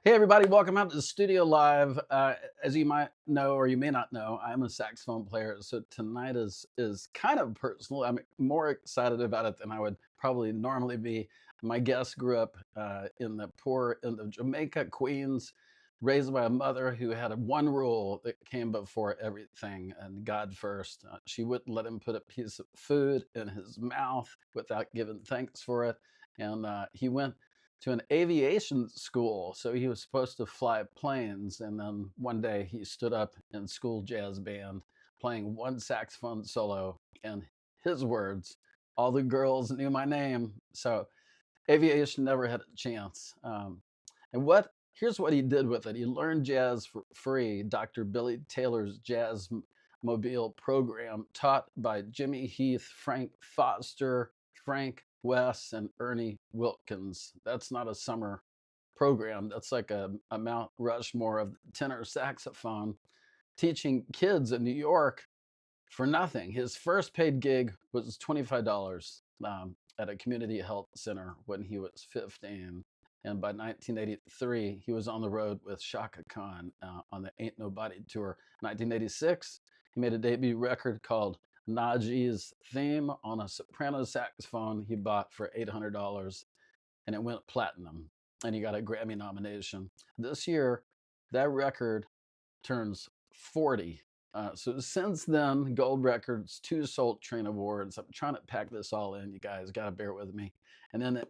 Hey everybody, welcome out to the studio live. As you might know or you may not know, I'm a saxophone player. So tonight is kind of personal. I'm more excited about it than I would probably normally be. My guest grew up in the poor end of Jamaica, Queens, raised by a mother who had one rule that came before everything, and God first. She wouldn't let him put a piece of food in his mouth without giving thanks for it. And he went to an aviation school. So he was supposed to fly planes. And then one day he stood up in school jazz band playing one saxophone solo. And his words, all the girls knew my name. So aviation never had a chance. Here's what he did with it. He learned jazz for free. Dr. Billy Taylor's Jazz Mobile program, taught by Jimmy Heath, Frank Foster, Frank West, and Ernie Wilkins. That's not a summer program. That's like a Mount Rushmore of tenor saxophone, teaching kids in New York for nothing. His first paid gig was $25 at a community health center when he was 15. And by 1983, he was on the road with Shaka Khan on the Ain't Nobody tour. 1986, he made a debut record called Najee's Theme on a soprano saxophone he bought for $800, and it went platinum, and he got a Grammy nomination. This year, that record turns 40. So since then, gold records, 2 Soul Train awards. I'm trying to pack this all in, you guys. Got to bear with me. And then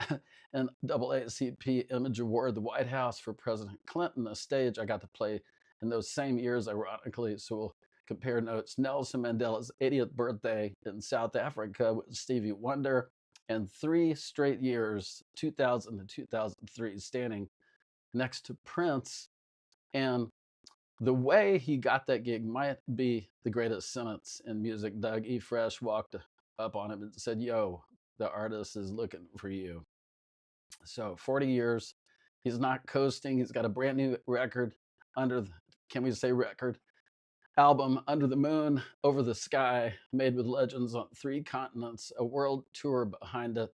an NAACP Image Award, the White House for President Clinton, a stage I got to play in those same years, ironically. So we'll compare notes. Nelson Mandela's 80th birthday in South Africa with Stevie Wonder, and 3 straight years, 2000 to 2003, standing next to Prince. And the way he got that gig might be the greatest sentence in music. Doug E. Fresh walked up on him and said, "Yo, the artist is looking for you." So 40 years, he's not coasting. He's got a brand new record under the, can we say record? Album, Under the Moon, Over the Sky, made with legends on 3 continents, a world tour behind it.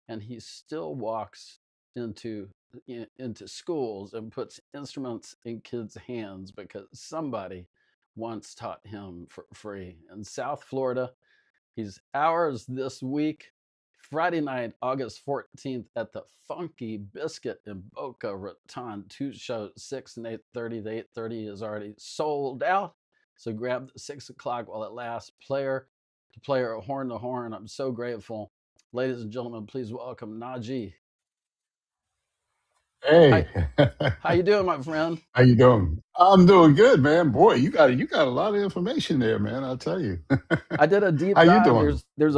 And he still walks into into schools and puts instruments in kids' hands because somebody once taught him for free. In South Florida, he's ours this week, Friday night, August 14th, at the Funky Biscuit in Boca Raton. 2 shows, 6 and 8:30. The 8:30 is already sold out. So grab the 6 o'clock while it lasts. Player to player, horn to horn. I'm so grateful. Ladies and gentlemen, please welcome Najee. Hi, Hey, how you doing, my friend? how you doing? I'm doing good, man. Boy, you got a lot of information there, man. I'll tell you. I did a deep How you dive. doing? There's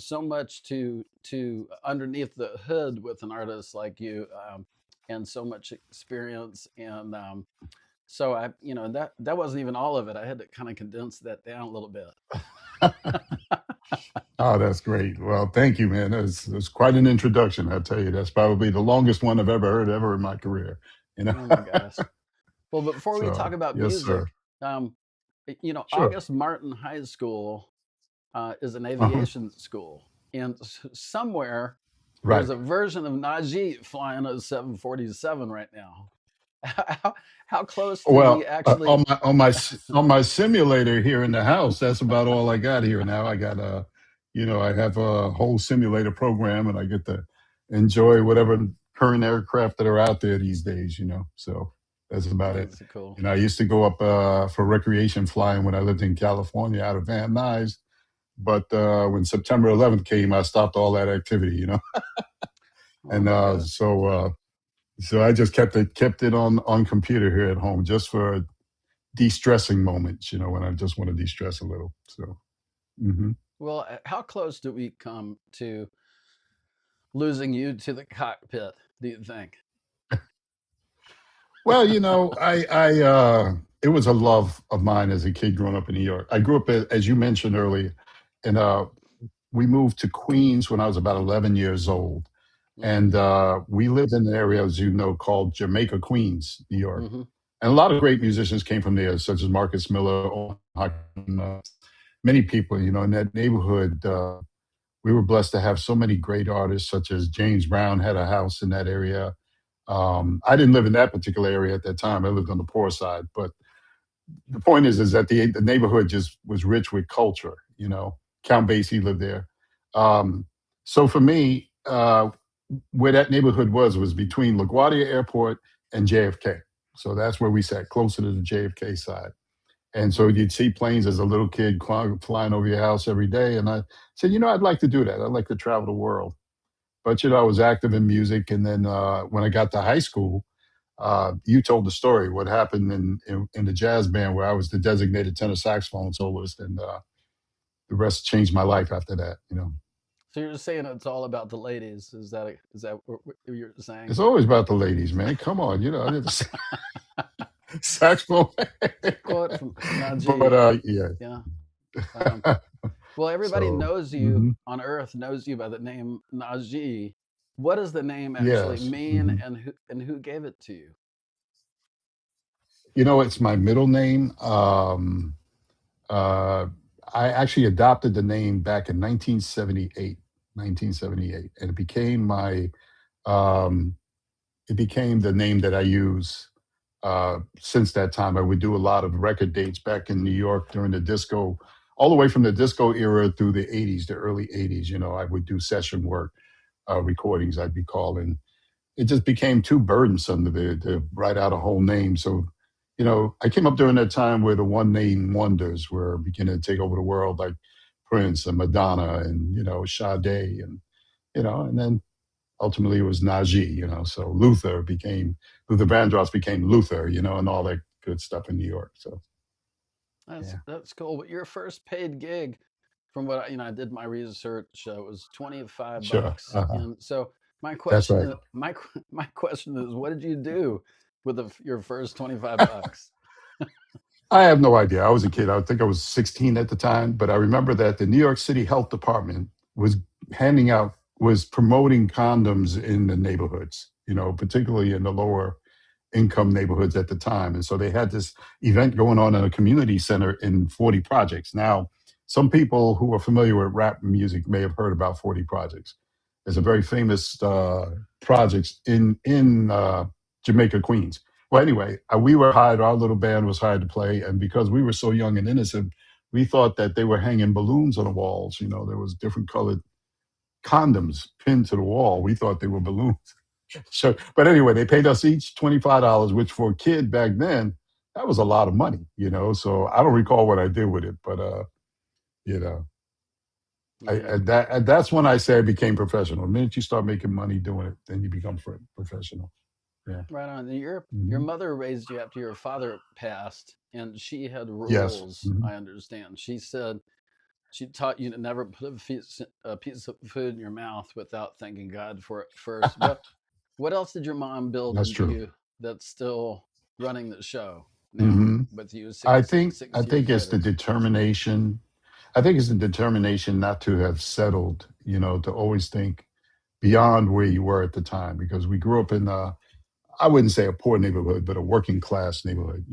so much to underneath the hood with an artist like you, and so much experience. And so that wasn't even all of it. I had to kind of condense that down a little bit. Oh, that's great. Well, thank you, man. That's quite an introduction. I tell you, that's probably the longest one I've ever heard ever in my career. You know. Oh my gosh. Well, before we talk So, about yes, sir. music, Sure. August Martin High School is an Uh-huh. aviation school, and somewhere Right. there's a version of Najee flying a 747 right now. How close did we Well, actually? on my simulator here in the house, that's about all I got here now. I got I have a whole simulator program, and I get to enjoy whatever current aircraft that are out there these days. So that's about it. That's cool. I used to go up for recreation flying when I lived in California out of Van Nuys, but when September 11th came, I stopped all that activity. Oh And my gosh. so I just kept it on computer here at home just for de-stressing moments, when I just want to de-stress a little. So, mhm. Well, how close do we come to losing you to the cockpit? Do you think? Well, it was a love of mine as a kid growing up in New York. I grew up, as you mentioned earlier, and we moved to Queens when I was about 11 years old. Mm-hmm. And we lived in an area, as you know, called Jamaica, Queens, New York. Mm-hmm. And a lot of great musicians came from there, such as Marcus Miller, Owen Hawkins, many people, in that neighborhood. We were blessed to have so many great artists, such as James Brown had a house in that area. I didn't live in that particular area at that time. I lived on the poor side, but the point is that the neighborhood just was rich with culture. You know, Count Basie lived there. Um, so for me, where that neighborhood was between LaGuardia Airport and JFK. So that's where we sat, closer to the JFK side. And so you'd see planes as a little kid flying over your house every day. And I said, I'd like to do that. I'd like to travel the world. But I was active in music. And then when I got to high school, you told the story what happened in the jazz band where I was the designated tenor saxophone soloist, and the rest changed my life after that. So you're saying it's all about the ladies? Is that what you're saying? It's always about the ladies, man. Come on, saxophone. Quote from But Najee. yeah. Yeah. Um, well, everybody So knows you mhm, on Earth knows you by the name Najee. What does the name actually yes. mean, Hmm. and who gave it to you? It's my middle name. Uh, I actually adopted the name back in 1978, 1978, and um, it became the name that I use since that time. I would do a lot of record dates back in New York during the disco, all the way from the disco era through the 80s, the early 80s. I would do session work, recordings, I'd be calling. It just became too burdensome to write out a whole name. So, I came up during that time where the one name wonders were beginning to take over the world, like Prince and Madonna and, Sade and then ultimately it was Najee, so Luther Vandross became Luther, and all that good stuff in New York. So, That's yeah, that's cool. But your first paid gig, from what I did my research, was 25 sure. bucks. And so my That's question right. is, my question is, what did you do with your first 25 bucks? I have no idea. I was a kid. I think I was 16 at the time, but I remember that the New York City Health Department was was promoting condoms in the neighborhoods, particularly in the lower income neighborhoods at the time. And so they had this event going on in a community center in 40 Projects. Now, some people who are familiar with rap music may have heard about 40 Projects. There's a very famous projects in Jamaica, Queens. Well, anyway, we were hired. Our little band was hired to play, and because we were so young and innocent, we thought that they were hanging balloons on the walls. There was different colored condoms pinned to the wall. We thought they were balloons. So, but anyway, they paid us each $25, which for a kid back then, that was a lot of money. So I don't recall what I did with it, but you know, Yeah. that's when I say I became professional. The minute you start making money doing it, then you become professional. Yeah. Right on. Your Hmm. mother raised you after your father passed, and she had Yes. rules. Hmm. I understand. She said she taught you to never put a piece of food in your mouth without thanking God for it first. What else did your mom build That's into true. you that's still running the show now Hmm. with you I six think I six think years it's the later? determination. I think it's the determination not to have settled. To always think beyond where you were at the time, because we grew up in I wouldn't say a poor neighborhood, but a working class neighborhood.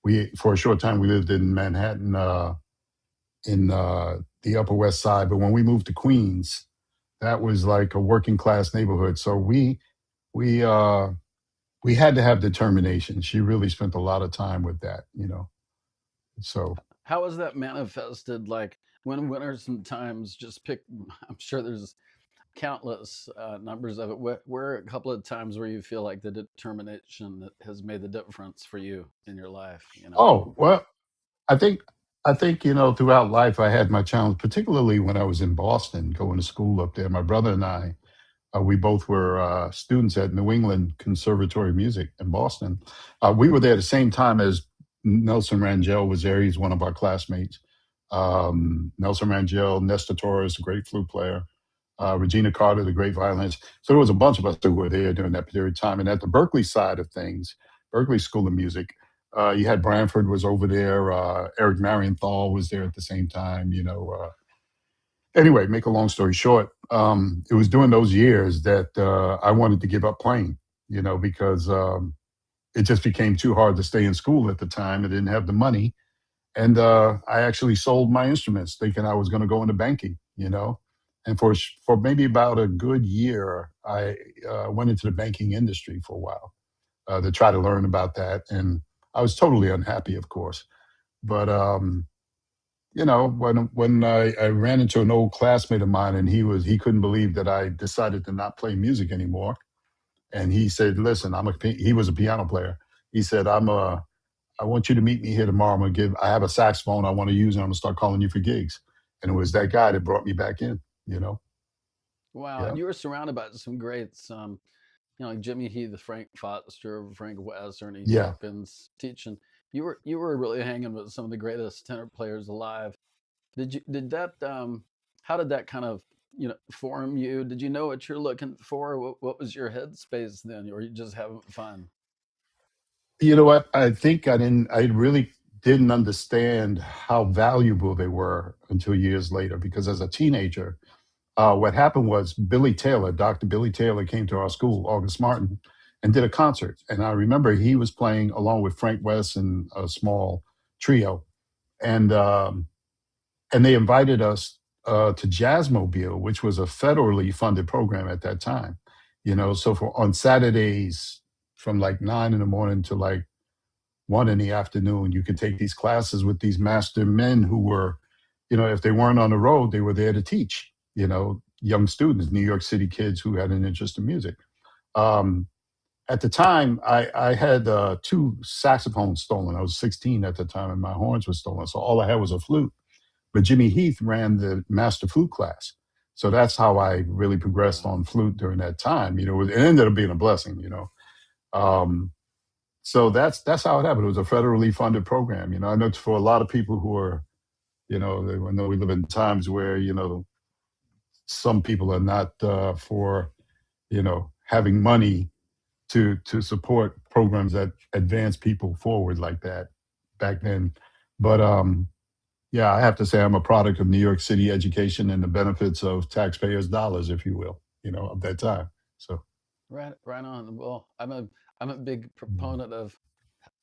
We for a short time we lived in Manhattan, in the Upper West Side, but when we moved to Queens, that was like a working class neighborhood. So we uh, we had to have determination. She really spent a lot of time with that. So How is that manifested? Like when winners sometimes just pick. I'm sure there's countless numbers of it. Where are a couple of times where you feel like the determination that has made the difference for you in your life? oh well, I think I think throughout life I had my challenge, particularly when I was in Boston going to school up there. My brother and I, we both were students at New England Conservatory of Music in Boston. We were there at the same time as Nelson Rangel was there. He's one of our classmates. Nelson Rangel, Nestor Torres, a great flute player, Regina Carter, the great violinist. So there was a bunch of us who were there during that period of time. And at the Berkeley side of things, Berkeley School of Music, you had Branford was over there. Eric Marienthal was there at the same time. Anyway, make a long story short, it was during those years that I wanted to give up playing, because it just became too hard to stay in school at the time. I didn't have the money. And I actually sold my instruments thinking I was going to go into banking. And for maybe about a good year, I went into the banking industry for a while to try to learn about that. And I was totally unhappy, of course. But when I ran into an old classmate of mine, and he couldn't believe that I decided to not play music anymore. And he said, "Listen, he was a piano player. He said, I want you to meet me here tomorrow. I have a saxophone I want to use, and I'm gonna start calling you for gigs." And it was that guy that brought me back in. Wow, and Yeah, you were surrounded by some greats, like Jimmy Heath, Frank Foster, Frank West, Ernie yeah. Hopkins teaching. You were really hanging with some of the greatest tenor players alive. Did that how did that kind of form you? Did you know what you're looking for? What was your headspace then? Or were you just having fun? You know what? I think I really didn't understand how valuable they were until years later. Because as a teenager, what happened was Billy Taylor, Dr. Billy Taylor, came to our school, August Martin, and did a concert. And I remember he was playing along with Frank West and a small trio. And they invited us to Jazzmobile, which was a federally funded program at that time. So for on Saturdays from like 9 in the morning to like 1 in the afternoon, you could take these classes with these master men who were, if they weren't on the road, they were there to teach, young students, New York City kids who had an interest in music. Um, at the time, I had two saxophones stolen. I was 16 at the time, and my horns were stolen. So all I had was a flute. But Jimmy Heath ran the master flute class. So that's how I really progressed Wow. on flute during that time. It ended up being a blessing. Um, so that's how it happened. It was a federally funded program. I know for a lot of people who are, I know we live in times where, some people are not for, having money to support programs that advance people forward like that back then. But yeah, I have to say I'm a product of New York City education and the benefits of taxpayers' dollars, if you will, of that time. So, Right, right on. Well, I'm a big mm, proponent of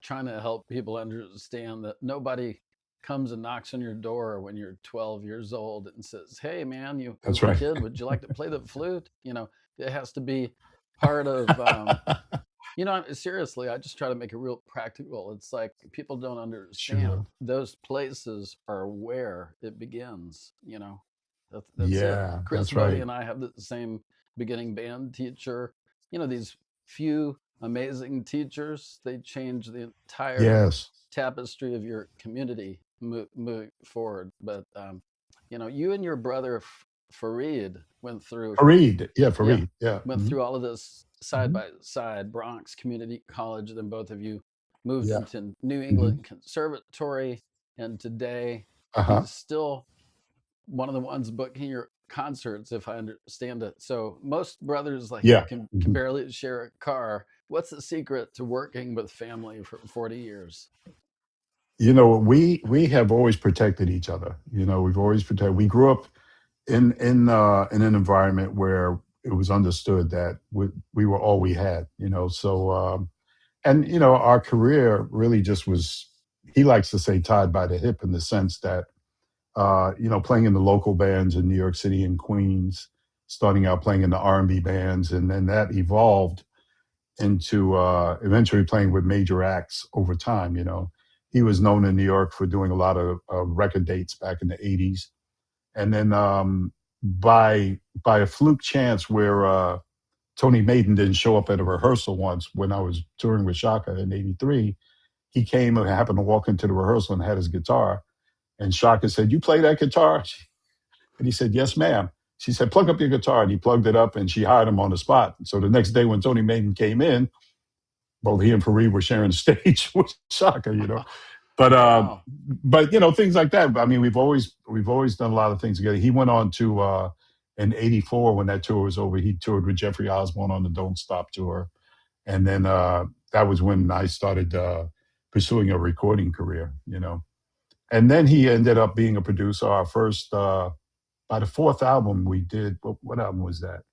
trying to help people understand that nobody comes and knocks on your door when you're 12 years old and says, "Hey, man, you that's right. kid, would you like to play the flute?" It has to be part of seriously, I just try to make it real practical. It's like people don't Sure. understand those places are where it begins. That's it. Yeah, Chris that's Bodie right. and I have the same beginning band teacher. These few amazing teachers, they change the entire Yes. tapestry of your community moving forward. But you and your brother Fareed went through Fareed. Yeah, yeah, Fareed. Yeah. went Hmm. through all of this side Hmm. by side. Bronx Community College, then both of you moved Yeah. into New Hmm. England Conservatory, and today Uh huh. he's still one of the ones booking your concerts, if I understand it. So most brothers like you Yeah. can Mhm. barely share a car. What's the secret to working with family for 40 years? We have always protected each other. We've always protected. We grew up in an environment where it was understood that we were all we had. So and our career really just was. He likes to say tied by the hip in the sense that playing in the local bands in New York City and Queens, starting out playing in the R&B bands, and then that evolved into eventually playing with major acts over time. He was known in New York for doing a lot of record dates back in the '80s, and then by a fluke chance where Tony Maiden didn't show up at a rehearsal once when I was touring with Shaka in '83. He came and happened to walk into the rehearsal and had his guitar. And Shaka said, "You play that guitar?" And he said, "Yes, ma'am." She said, "Plug up your guitar." And he plugged it up and she hired him on the spot. So the next day when Tony Maiden came in, both he and Fareed were sharing the stage with Shaka. But Wow. things like that. I mean, we've always done a lot of things together. He went on to in '84 when that tour was over. He toured with Jeffrey Osborne on the Don't Stop tour, and then that was when I started pursuing a recording career. And then he ended up being a producer. Our first by the fourth album we did. What album was that?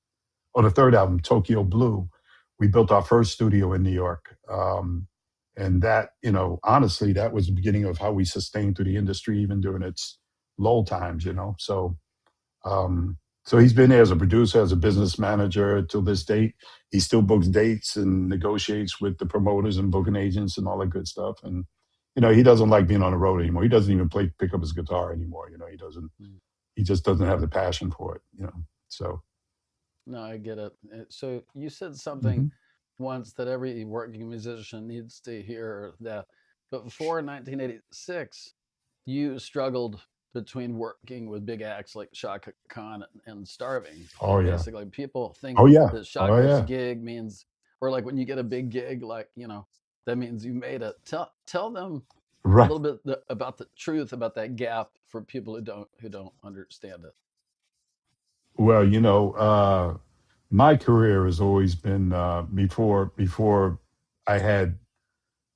Oh, the third album, Tokyo Blue. We built our first studio in New York. And that, honestly, that was the beginning of how we sustained through the industry, even during its low times. So, um, So he's been there as a producer, as a business manager till this date. He still books dates and negotiates with the promoters and booking agents and all that good stuff. And he doesn't like being on the road anymore. He doesn't even pick up his guitar anymore. He doesn't. Mm. He just doesn't have the passion for it. So. No, I get it. So you said something Mhm. once that every working musician needs to hear that. But before 1986, you struggled between working with big acts like Shaka Khan and starving. Oh yeah. Basically, people think Oh yeah. that Oh Shaka's yeah. gig means, or like when you get a big gig, like, that means you made it. Tell them a Right. little bit about the truth about that gap for people who don't understand it. Well, my career has always been before I had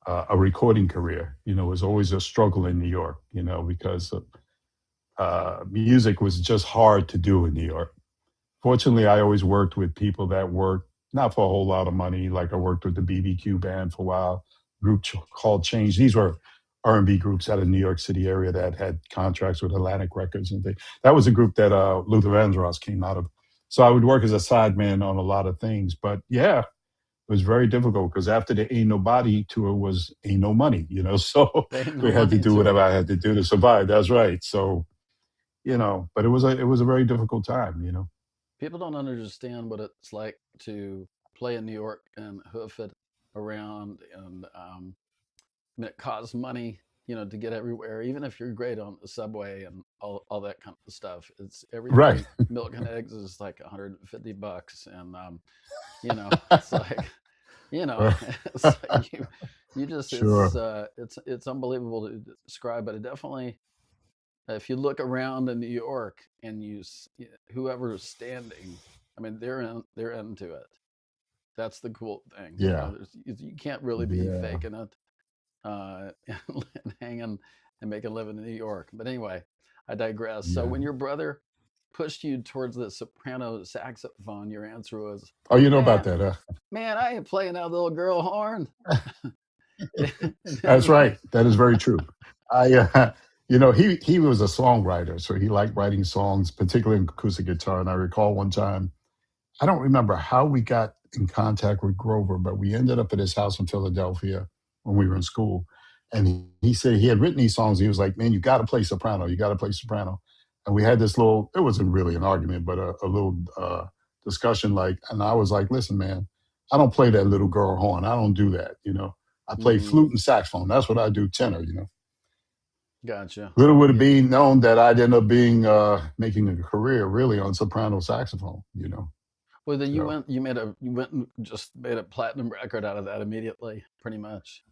a recording career. It was always a struggle in New York. Because music was just hard to do in New York. Fortunately, I always worked with people that worked not for a whole lot of money. Like I worked with the BBQ band for a while, called Change. These were R&B groups out of the New York City area that had contracts with Atlantic Records and things. That was a group that Luther Vandross came out of. So I would work as a sideman on a lot of things. But yeah, it was very difficult because after the Ain't Nobody tour was Ain't No Money. So They ain't no we had to money do to whatever it. I had to do to survive. That's right. So, but it was a very difficult time. People don't understand what it's like to play in New York and hoof it around, and I mean, it costs money, to get everywhere. Even if you're great on the subway and all that kind of stuff, it's Right. everything. Milk and eggs is like $150, and it's like, it's like you just Sure. it's unbelievable to describe, but it definitely, if you look around in New York and whoever's standing, I mean, they're into it. That's the cool thing. Yeah. You can't really be Yeah. faking it, and hanging and making a living in New York. But anyway, I digress. So Yeah. when your brother pushed you towards the soprano saxophone, your answer was, Oh, you know about "Man, that, huh? man, I ain't playing that little girl horn." And That's then, right. That is very true. He was a songwriter, so he liked writing songs, particularly in acoustic guitar. And I recall one time, I don't remember how we got in contact with Grover, but we ended up at his house in Philadelphia when we were in school. And he said he had written these songs. He was like, "Man, you got to play soprano. You got to play soprano." And we had this little, it wasn't really an argument, but a little discussion. And I was like, "Listen, man, I don't play that little girl horn. I don't do that. I play mhm, flute and saxophone. That's what I do, tenor. gotcha. Little would it Yeah. be known that I'd end up making a career really on soprano saxophone. Well, then So. you went and just made a platinum record out of that immediately, pretty much.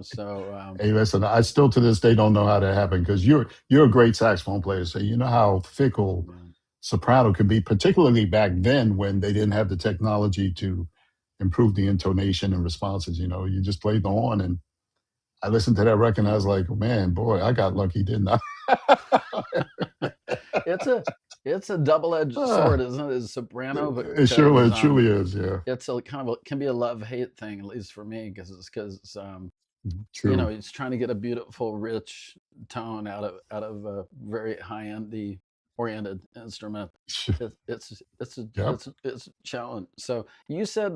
So Hey, listen, I still to this day don't know how that happened because you're a great saxophone player, so you know how fickle yeah. soprano can be, particularly back then when they didn't have the technology to improve the intonation and responses. You just played the horn, and I listened to that record, and I was like, man, boy, I got lucky, didn't I? it's a it's a double-edged Ah, sword, isn't it? As soprano, it because truly is. Yeah, it's a kind of can be a love-hate thing, at least for me, because true. he's trying to get a beautiful, rich tone out of a very high-end oriented instrument. Yep. It's a challenge. So you said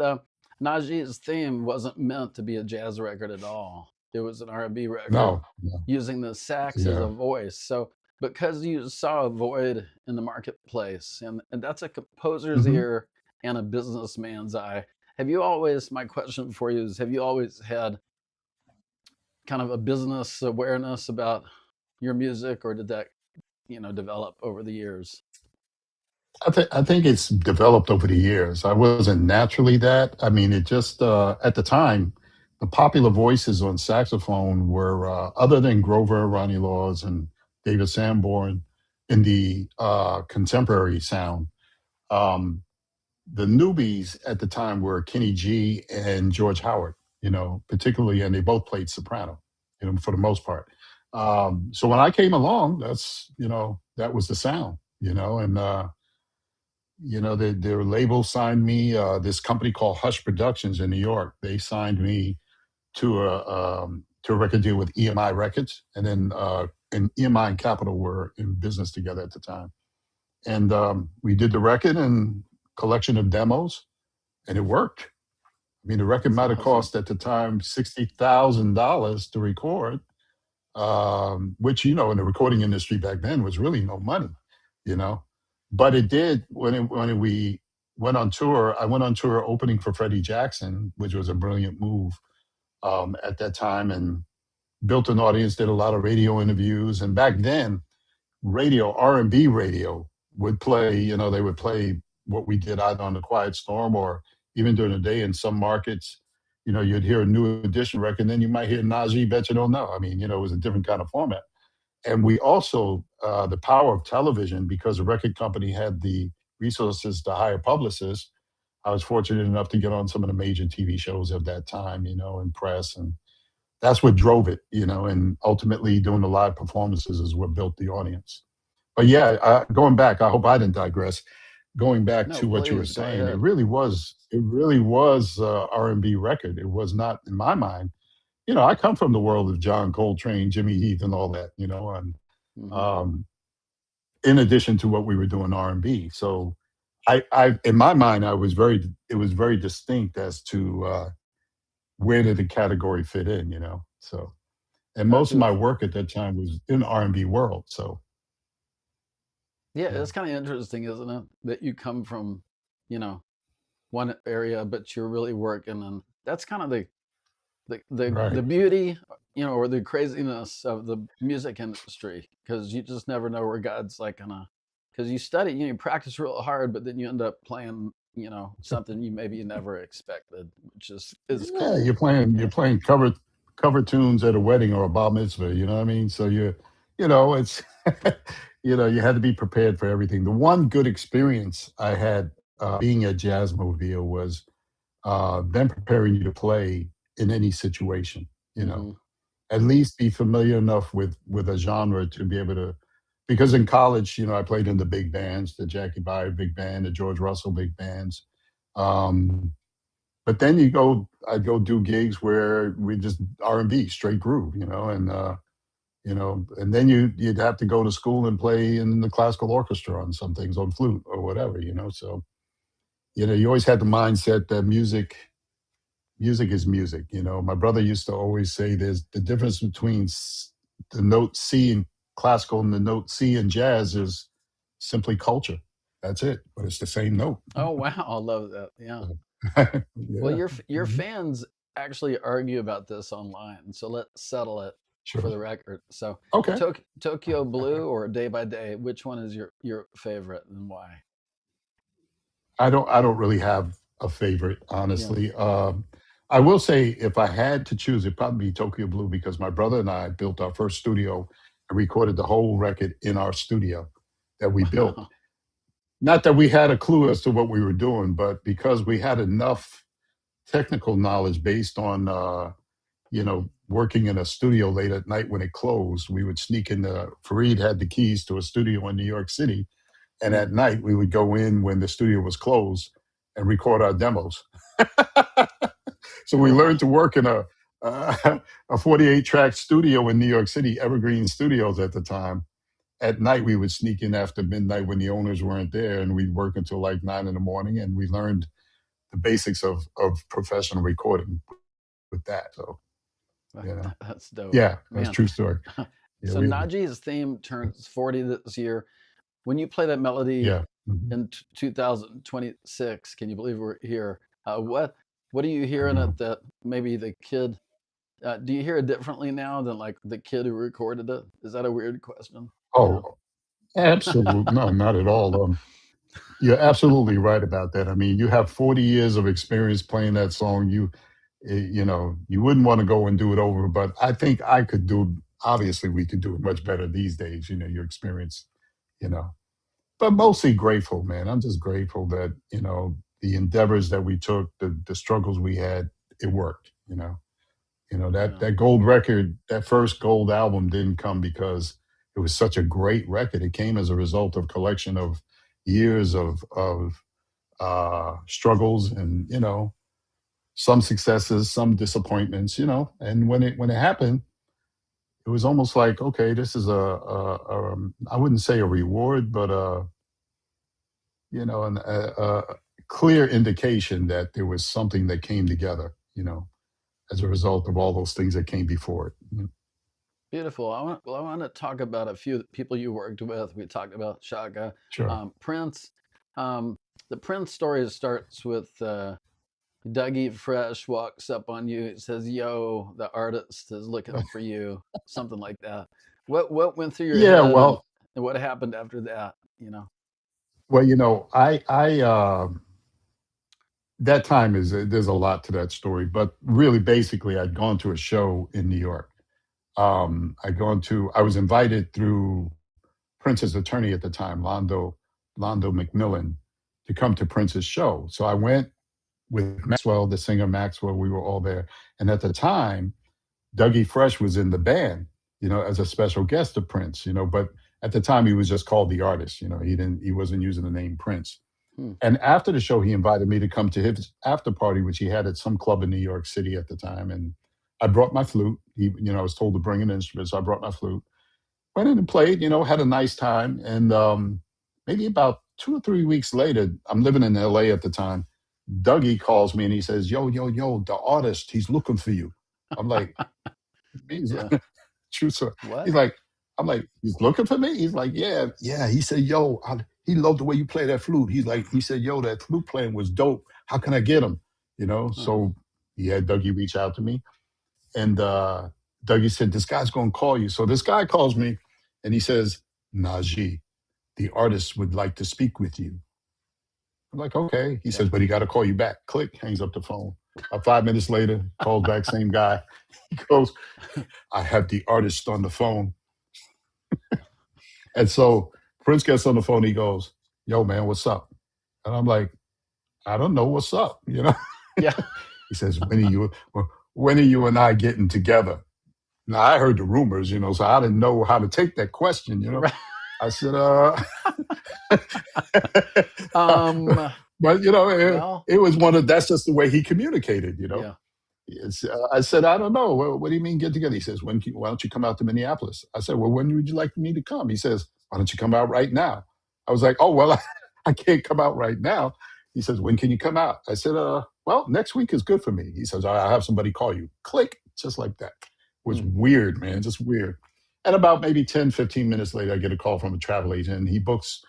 Najee's theme wasn't meant to be a jazz record at all. It was an R&B record No. No. using the sax as a Yeah. voice. So because you saw a void in the marketplace, and that's a composer's Hmm. ear and a businessman's eye. My question for you is, have you always had kind of a business awareness about your music, or did that, develop over the years? I think it's developed over the years. I wasn't naturally that. I mean, it just at the time, the popular voices on saxophone were other than Grover, Ronnie Laws, and David Sanborn in the contemporary sound. Um, the newbies at the time were Kenny G and George Howard. Particularly, and they both played soprano. For the most part. So when I came along, that was the sound. And their label signed me. This company called Hush Productions in New York. They signed me to a record deal with EMI Records, and then and EMI and Capitol were in business together at the time. and we did the record and collection of demos, and it worked. I mean, the record That's might have awesome. cost at the time $60,000 to record, which in the recording industry back then was really no money, you know. But it did when we went on tour. I went on tour opening for Freddie Jackson, which was a brilliant move at that time, and built an audience. Did a lot of radio interviews, and back then, radio R&B radio would play. They would play what we did either on the Quiet Storm or even during the day in some markets. You'd hear a New Edition record, and then you might hear Najee, Bet You Don't Know. I mean, it was a different kind of format. And we also, the power of television, because the record company had the resources to hire publicists. I was fortunate enough to get on some of the major TV shows of that time, and press. And that's what drove it, and ultimately doing the live performances is what built the audience. But yeah, going back, I hope I didn't digress. Going back No, to what you were please go saying, ahead. it really was R&B record. It was not, in my mind. I come from the world of John Coltrane, Jimmy Heath, and all that. And Hmm. um, in addition to what we were doing R&B. So in my mind, it was very distinct as to where did the category fit in. So, and most of Gotcha. my work at that time was in the R&B world. So Yeah, yeah, it's kind of interesting, isn't it? That you come from, you know, one area, but you're really working, and that's kind of the right. beauty, or the craziness of the music industry, because you just never know where God's like gonna, because you study, you practice real hard, but then you end up playing, something you maybe never expected, which is Yeah, cool. you're Yeah. playing cover tunes at a wedding or a bar mitzvah. You know what I mean? So it's you had to be prepared for everything. The one good experience I had being at Jazzmobile was them preparing you to play in any situation. You know, Hmm. at least be familiar enough with a genre to be able to. Because in college, I played in the big bands, the Jackie Byer big band, the George Russell big bands. Um, but then I'd go do gigs where we just R&B, straight groove, and then you'd have to go to school and play in the classical orchestra on some things on flute or whatever. So, you always had the mindset that music is music. My brother used to always say there's the difference between the note C in classical and the note C in jazz is simply culture. That's it, but it's the same note. Oh wow, I love that. Yeah. So, Well, yeah. your Mhm. fans actually argue about this online, so let's settle it for Sure. the record. So, Okay. Tokyo Blue or Day by Day, which one is your favorite and why? I don't really have a favorite, Yeah. honestly. I will say if I had to choose, it'd probably be Tokyo Blue because my brother and I built our first studio and recorded the whole record in our studio that we built. Wow. Not that we had a clue as to what we were doing, but because we had enough technical knowledge based on working in a studio late at night when it closed, we would sneak in the Fareed had the keys to a studio in New York City, and at Hmm. night we would go in when the studio was closed and record our demos. So we Wow. learned to work in a 48 track studio in New York City, Evergreen Studios at the time. At night, we would sneak in after midnight when the owners weren't there, and we'd work until like 9 in the morning. And we learned the basics of professional recording with that. So, That's dope, yeah, that's a man. true story. Yeah, So Najee's theme turns 40 this year. When you play that melody yeah. Mhm. in 2026, can you believe we're here? What do you I hear in know. it that maybe the kid do you hear it differently now than like the kid who recorded it? Is that a weird question? You know? Oh, absolutely. No, not at all. You're absolutely right about that. I mean, you have 40 years of experience playing that song. You wouldn't want to go and do it over, but I think I could do. Obviously, we could do it much better these days. Your experience, you know. But mostly grateful, man. I'm just grateful that the endeavors that we took, the struggles we had, it worked. That Yeah. that gold record, that first gold album didn't come because it was such a great record. It came as a result of collection of years of struggles and some successes, some disappointments. And when it happened, it was almost like, okay, this is I wouldn't say a reward, but and a clear indication that there was something that came together, as a result of all those things that came before it. Beautiful. I want to talk about a few people you worked with. We talked about Shaka, Sure. Prince. Um, the Prince story starts with Dougie Fresh walks up on you, says, "Yo, the artist is looking for you," something like that. What went through your Yeah. head, and Well, what happened after that? I that time is there's a lot to that story, but really, basically, I'd gone to a show in New York. I was invited through Prince's attorney at the time, Londo McMillan, to come to Prince's show. So I went with Maxwell, the singer Maxwell. We were all there, and at the time, Dougie Fresh was in the band, as a special guest of Prince. But at the time, he was just called the artist. He wasn't using the name Prince. Hmm. And after the show, he invited me to come to his after party, which he had at some club in New York City at the time. And I brought my flute. I was told to bring an instrument, so I brought my flute. Went in and played. Had a nice time. And maybe about 2 or 3 weeks later, I'm living in L.A. at the time. Dougie calls me and he says, "Yo, yo, yo, the artist, he's looking for you." I'm like, he's Yeah. true, sir. What? He's like, I'm like, he's looking for me. He's like, yeah, yeah. He said, "Yo, he loved the way you play that flute." He said, "Yo, that flute playing was dope. How can I get him?" Uh-huh. So he had Dougie reach out to me, and Dougie said, "This guy's going to call you." So this guy calls me, and he says, "Najee, the artist would like to speak with you." I'm like, "Okay." He Yeah. says, "But he got to call you back." Click, hangs up the phone. 5 minutes later, calls back, same guy. He goes, "I have the artist on the phone." And so Prince gets on the phone. He goes, "Yo, man, what's up?" And I'm like, "I don't know what's up." Yeah. He says, "When are you and I getting together?" Now I heard the rumors, so I didn't know how to take that question. Right. I said, Um. but it, Well. it was one of that's just the way he communicated. Yeah. I said, "I don't know. What do you mean get together?" He says, why don't you come out to Minneapolis?" I said, "Well, when would you like me to come?" He says, "Why don't you come out right now?" I was like, "Oh, well, I can't come out right now." He says, "When can you come out?" I said, "Well, next week is good for me." He says, "I'll have somebody call you." Click, just like that. It was Hmm. weird, man, just weird. And about maybe 10, 15 minutes later, I get a call from a travel agent, and he books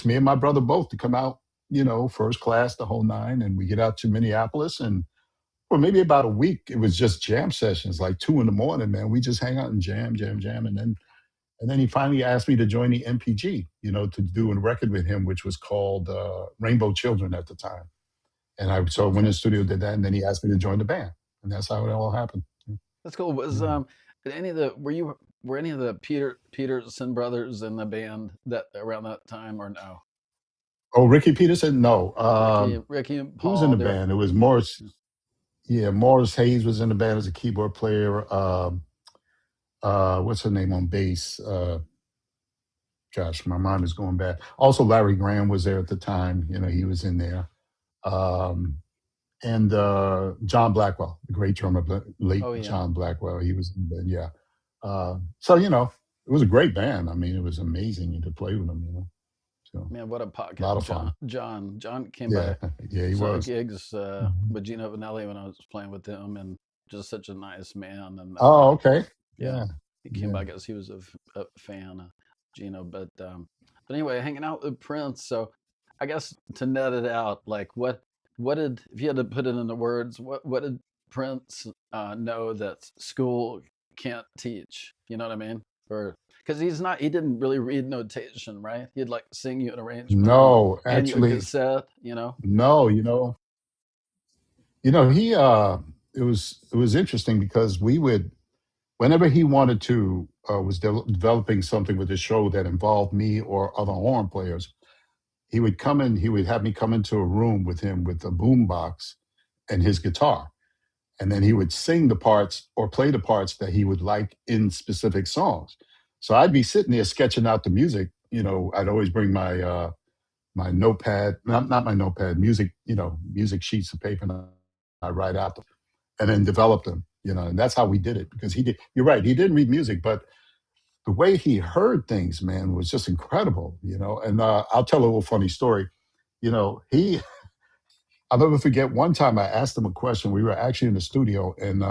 me and my brother both to come out, first class, the whole nine. And we get out to Minneapolis, and for maybe about a week, it was just jam sessions, like 2 in the morning, man. We just hang out and jam, jam, jam. And then he finally asked me to join the MPG, to do a record with him, which was called Rainbow Children at the time. And so I went in Okay. the studio, did that, and then he asked me to join the band. And that's how it all happened. That's cool. Was Yeah. did any of the were any of the Peterson brothers in the band that around that time, or no? Oh, Ricky Peterson? No. Ricky and Who was in Paul. the They're band? It was Morris. Yeah, Morris Hayes was in the band as a keyboard player. What's her name on bass? Gosh, my mind is going bad. Also, Larry Graham was there at the time. He was in there. Um, and John Blackwell, the great drummer, late oh yeah. John Blackwell. He was in the band, yeah. So it was a great band. I mean, it was amazing to play with them. So Man, what a a pocket. lot of John fun. John came Yeah, by yeah, he some of the was. gigs Mhm. with Gino Vanelli when I was playing with him, and just such a nice man. And Oh, okay. yeah, Yeah, he came by yeah. because he was a fan of Gino. But anyway, hanging out with Prince. So I guess to net it out, like what did, if you had to put it into words, what did Prince know that school can't teach? You know what I mean? Or because he didn't really read notation, right? He'd like sing you an arrangement and No, hand you a actually, cassette. no. He it was interesting because we would whenever he wanted to was developing something with the show that involved me or other horn players, he would have me come into a room with him with a boom box and his guitar, and then he would sing the parts or play the parts that he would like in specific songs. So I'd be sitting there sketching out the music. I'd always bring my notepad, not my notepad, music sheets of paper, and I write out and then develop them. And that's how we did it because he did. You're right. He didn't read music, but the way he heard things, man, was just incredible. And I'll tell a little funny story. he I'll never forget one time I asked him a question. We were actually in the studio and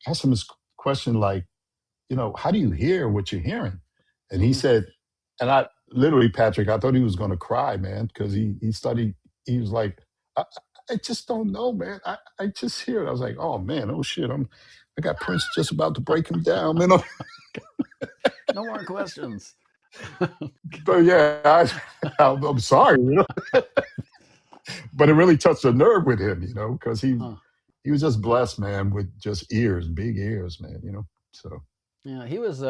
asked him this question like, how do you hear what you're hearing? And he Hmm. said, and I literally, Patrick, I thought he was going to cry, man, because he studied. He was like, I, I just don't know, man. I just hear it. I was like, oh man, oh shit, I got Prince just about to break him down, man. No more questions. But yeah, I'm sorry, but it really touched a nerve with him, because Huh. he was just blessed, man, with just ears, big ears, man. So Yeah, he was.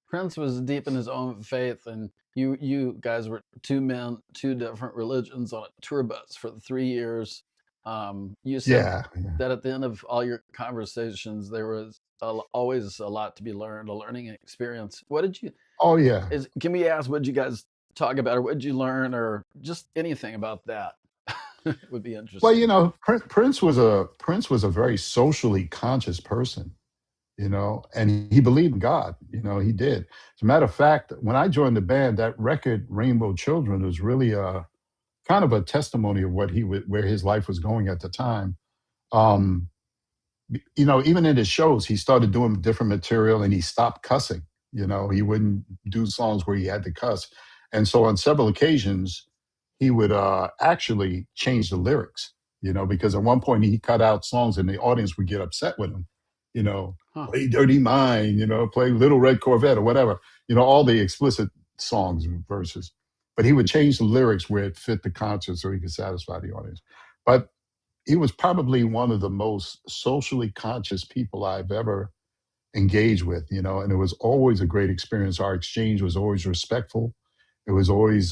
Prince was deep in his own faith, and you guys were two men, two different religions on a tour bus for 3 years. You said yeah, yeah. that at the end of all your conversations, there was always a lot to be learned, a learning experience. What did you Oh yeah. is? Can we ask what did you guys talk about, or what did you learn, or just anything about that? Would be Well, interesting. Prince was a very socially conscious person, and he believed in God. He did. As a matter of fact, when I joined the band, that record Rainbow Children was really a kind of a testimony of where his life was going at the time. Um, even in his shows, he started doing different material and he stopped cussing. He wouldn't do songs where he had to cuss. And so on several occasions, he would actually change the lyrics, because at one point he cut out songs and the audience would get upset with him, Huh. play Dirty Mind, play Little Red Corvette or whatever, all the explicit songs and verses. But he would change the lyrics where it fit the concert so he could satisfy the audience. But he was probably one of the most socially conscious people I've ever engaged with, and it was always a great experience. Our exchange was always respectful. It was always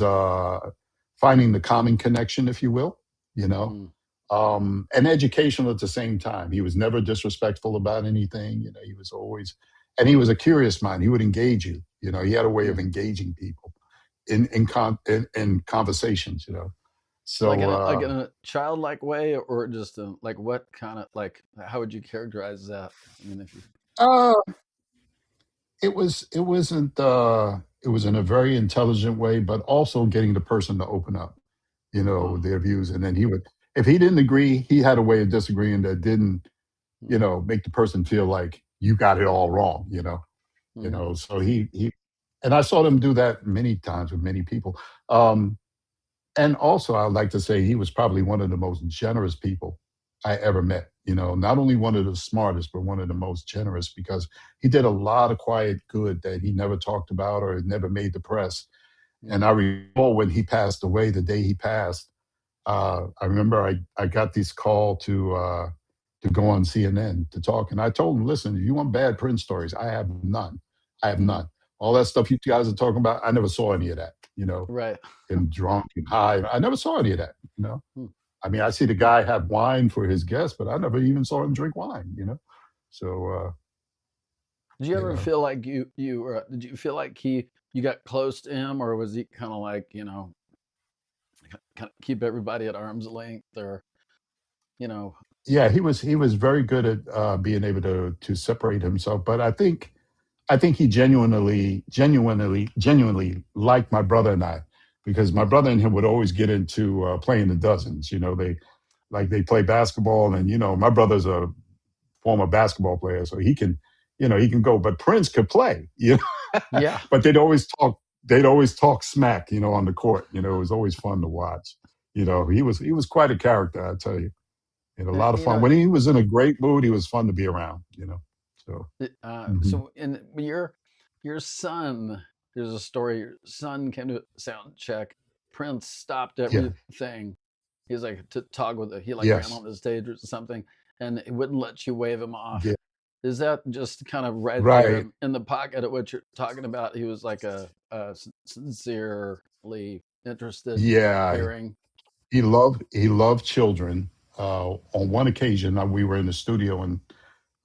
finding the common connection, if you will, you know, Hmm. and educational at the same time. He was never disrespectful about anything. He was always, and he was a curious mind. He would engage you. He had a way of Hmm. engaging people in conversations. Like So in a childlike way, or just like what kind of like how would you characterize that? I mean, if you. uh, it was in a very intelligent way, but also getting the person to open up, Huh. their views. And then if he didn't agree, he had a way of disagreeing that didn't, Hmm. make the person feel like you got it all wrong, Hmm. So and I saw them do that many times with many people. Um, and also, I'd like to say he was probably one of the most generous people I ever met. Not only one of the smartest, but one of the most generous because he did a lot of quiet good that he never talked about or never made the press. And Hmm. I recall when he passed away, the day he passed, I remember I got this call to go on CNN to talk, and I told him, "Listen, if you want bad Prince stories, I have none. I have Hmm. none. All that stuff you guys are talking about, I never saw any of that. Right. Him drunk and high. I never saw any of that. Hmm. I mean, I see the guy have wine for his guests, but I never even saw him drink wine. So Did you you ever know, feel like did you feel like you got close to him, or was he kind of like kind of keep everybody at arm's length, or you know? yeah, he was very good at being able to separate himself. But I think he genuinely liked my brother and I, because my brother and him would always get into playing the dozens. They play basketball, and my brother's a former basketball player, so he can go. But Prince could play, Yeah. but they'd always talk smack, on the court. It was always fun to watch. He was quite a character, I tell you. A And, lot of fun. When he was in a great mood, he was fun to be around. So. Mhm. so in your son, there's a story. Your son came to sound check. Prince stopped Yeah. everything. He's like to talk with. He like ran Yes. on the stage or something, and it wouldn't let you wave him off. Yeah. Is that just kind of right there Right. in the pocket of what you're talking about? He was like a sincerely interested, Yeah. caring. He loved children. On one occasion, we were in the studio, and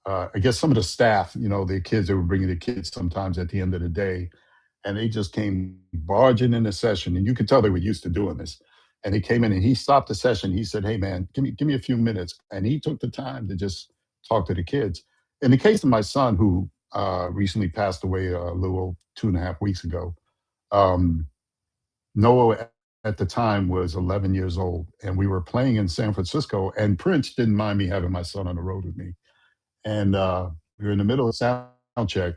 I guess some of the staff, the kids, they were bringing the kids sometimes at the end of the day, and they just came barging in the session, and you could tell they were used to doing this. And he came in and he stopped the session. He said, "Hey, man, give me a few minutes," and he took the time to just talk to the kids. In the case of my son, who recently passed away a little 2.5 weeks ago, um, Noah at the time was 11 years old, and we were playing in San Francisco. And Prince didn't mind me having my son on the road with me. And we were in the middle of sound check,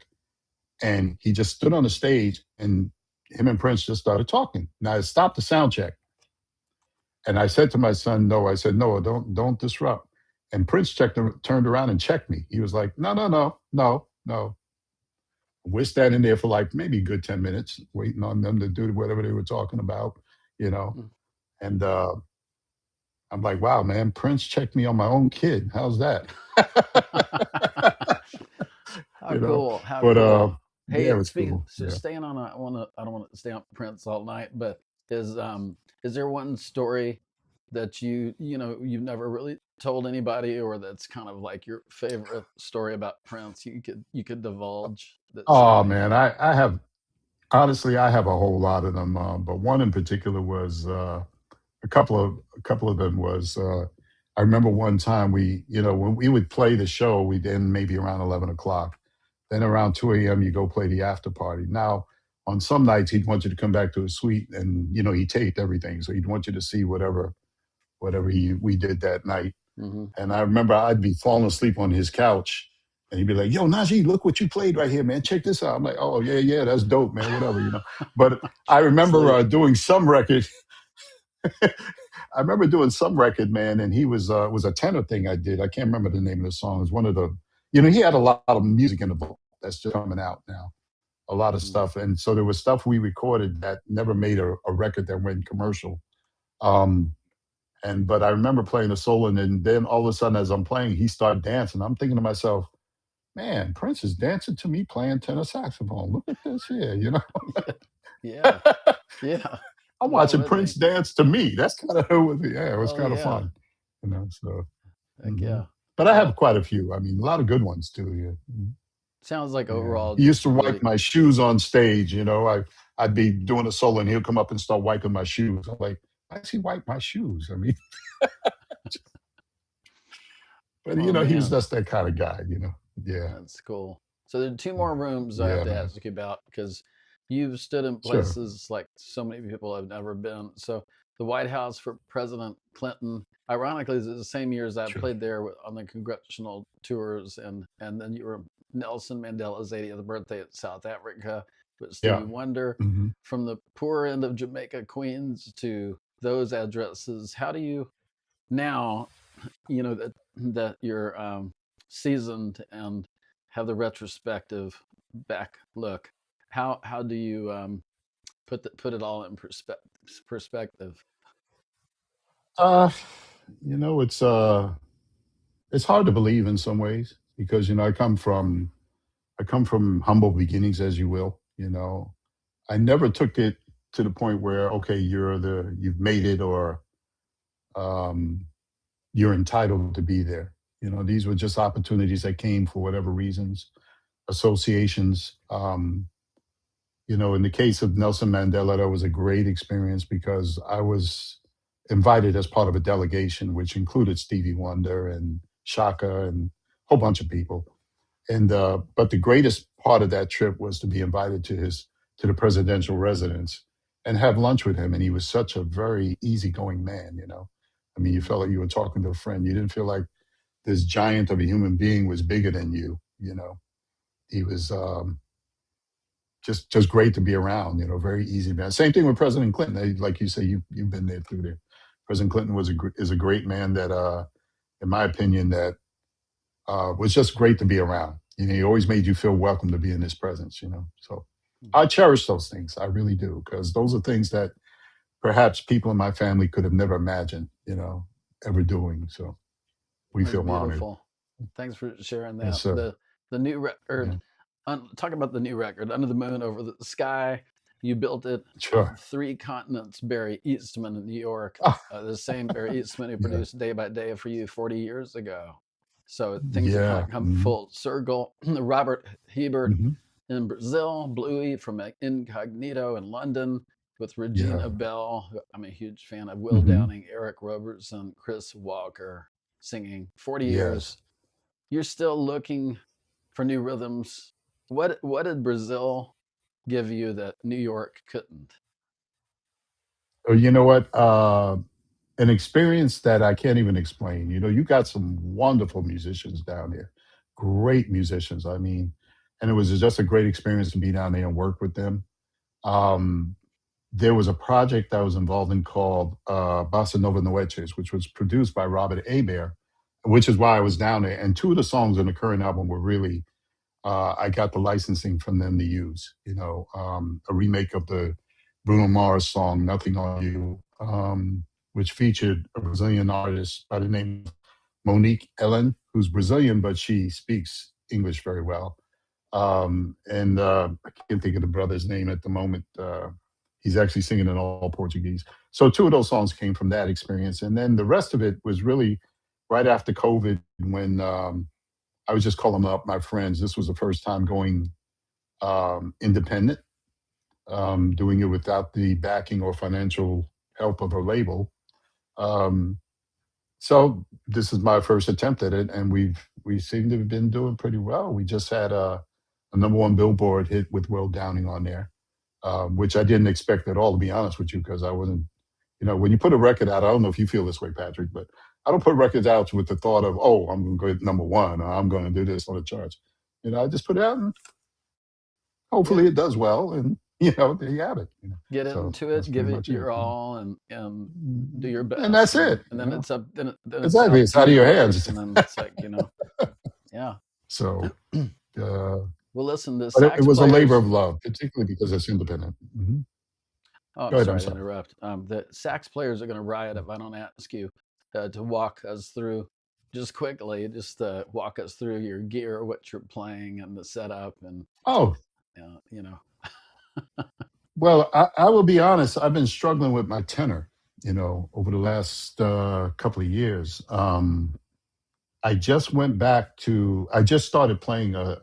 and he just stood on the stage, and him and Prince just started talking. Now I stopped the sound check, and I said to my son, "No," I said, "No, don't disrupt." And Prince turned around and checked me. He was like, "No, no, no, no, no." We're standing there for like maybe a good 10 minutes, waiting on them to do whatever they were talking about, you know. Mm. And I'm like, wow, man, Prince checked me on my own kid. How's that? How you know, cool! How but cool! yeah, it Hey, was speaking, cool. so Yeah. staying on, I don't want to stay on Prince all night, but is there one story that you've never really told anybody, or that's kind of like your favorite story about Prince you could divulge that's Oh unique? man, I have honestly, I have a whole lot of them, but one in particular was a couple of them was I remember one time when we would play the show, we'd end maybe around 11 o'clock. Then around 2 a.m. you go play the after party. Now on some nights he'd want you to come back to his suite, and he taped everything, so he'd want you to see whatever we did that night. Hmm. And I remember I'd be falling asleep on his couch, and he'd be like, "Yo, Najee, look what you played right here, man. Check this out." I'm like, "Oh yeah, yeah, that's dope, man. Whatever." But I remember Sleep. doing some record. I remember doing some record, man, and he was a tenor thing I did. I can't remember the name of the song. It was one of he had a lot of music in the book that's just coming out now, a lot of Mm. stuff. And so there was stuff we recorded that never made a record that went commercial. Um, but I remember playing a solo, and then all of a sudden, as I'm playing, he started dancing. I'm thinking to myself, man, Prince is dancing to me playing tenor saxophone. Look at this here. Yeah, yeah, yeah. I'm Why watching wouldn't Prince he? dance to me. That's kind of yeah, it was Well, kind of yeah. fun, So, Heck yeah. but I have Well, quite a few. I mean, a lot of good ones too. Yeah, sounds like yeah. overall He used just to a wipe really my shoes on stage. I'd be doing a solo, and he'll come up and start wiping my shoes. I'm like, why does he wipe my shoes? I mean, but oh he was man. just that kind of guy. Yeah, That's cool. So there are two more rooms I have yeah, to man. ask you about because you've stood in Sure, places like so many people have never been. So the White House for President Clinton, ironically, is the same year as I sure. played there on the congressional tours, and then you were Nelson Mandela's 80th birthday at South Africa with Stevie Yeah. Wonder. hmm From the poor end of Jamaica, Queens to those addresses, how do you now that you're seasoned and have the retrospective back look, how do you put it all in perspective? Uh, it's hard to believe in some ways because I come from humble beginnings, as you will. I never took it to the point where okay, you've made it, or um, you're entitled to be there. These were just opportunities that came for whatever reasons, associations. In the case of Nelson Mandela, that was a great experience because I was invited as part of a delegation, which included Stevie Wonder and Shaka and a whole bunch of people. And but the greatest part of that trip was to be invited to the presidential residence and have lunch with him. And he was such a very easygoing man. I mean, you Mm. felt like you were talking to a friend. You didn't feel like this giant of a human being was bigger than you. He was just great to be around. Very easy man. Same thing with President Clinton. Like you say, you've been there through there. President Clinton is a great man that, in my opinion, that was just great to be around. He always made you feel welcome to be in his presence. So I cherish those things. I really do, because those are things that perhaps people in my family could have never imagined, ever doing. So we That's feel honored. beautiful. Thanks for sharing Yes, that. sir. The new record, Yeah, talk about the new record, Under the Moon Over the Sky. You built it sure. three continents. Barry Eastman in New York, Ah, the same Barry Eastman who yeah, produced Day by Day for you 40 years ago. So things have kind yeah. of come full circle. Robert Hebert hmm in Brazil, Bluey from Incognito in London with Yeah. Regina Bell. I'm a huge fan of Will hmm Downing, Eric Robertson, Chris Walker singing. 40 Yes. years, you're still looking for new rhythms. What did Brazil give you that New York couldn't? Oh, you know what? An experience that I can't even explain. You know, you got some wonderful musicians down there, great musicians. I mean, and it was just a great experience to be down there and work with them. Um, there was a project I was involved in called Bossa Nova Noches, which was produced by Robert Abear, which is why I was down there. And two of the songs on the current album were really I got the licensing from them to use. You know, a remake of the Bruno Mars song "Nothing on You," which featured a Brazilian artist by the name of Monique Ellen, who's Brazilian but she speaks English very well. And I can't think of the brother's name at the moment. He's actually singing in all Portuguese. So two of those songs came from that experience, and then the rest of it was really right after COVID when I was just calling up my friends. This was the first time going independent, doing it without the backing or financial help of a label. Um, so this is my first attempt at it, and we seem to have been doing pretty well. We just had a number one Billboard hit with Will Downing on there, which I didn't expect at all, to be honest with you, because I wasn't. You know, when you put a record out, I don't know if you feel this way, Patrick, but I don't put records out with the thought of, oh, I'm going to go hit number one, or I'm going to do this on the charts. You know, I just put it out, and Yeah, hopefully it does well, and there you have it. get So into that's it, give pretty it much it. your all, and do your And best, that's it. and then it's up, then it's Exactly. out It's to out the of your universe, hands. and then it's like, yeah. So, uh, Well, listen, the but it sax was a labor players. of love, particularly because it's independent. Oh, Go I'm ahead. I'm sorry to sorry. interrupt. The sax players are going to riot if I don't ask you to walk us through just quickly, just walk us through your gear, what you're playing, and the setup, and Oh, uh, you know. well, I will be honest. I've been struggling with my tenor, over the last couple of years. I just started playing a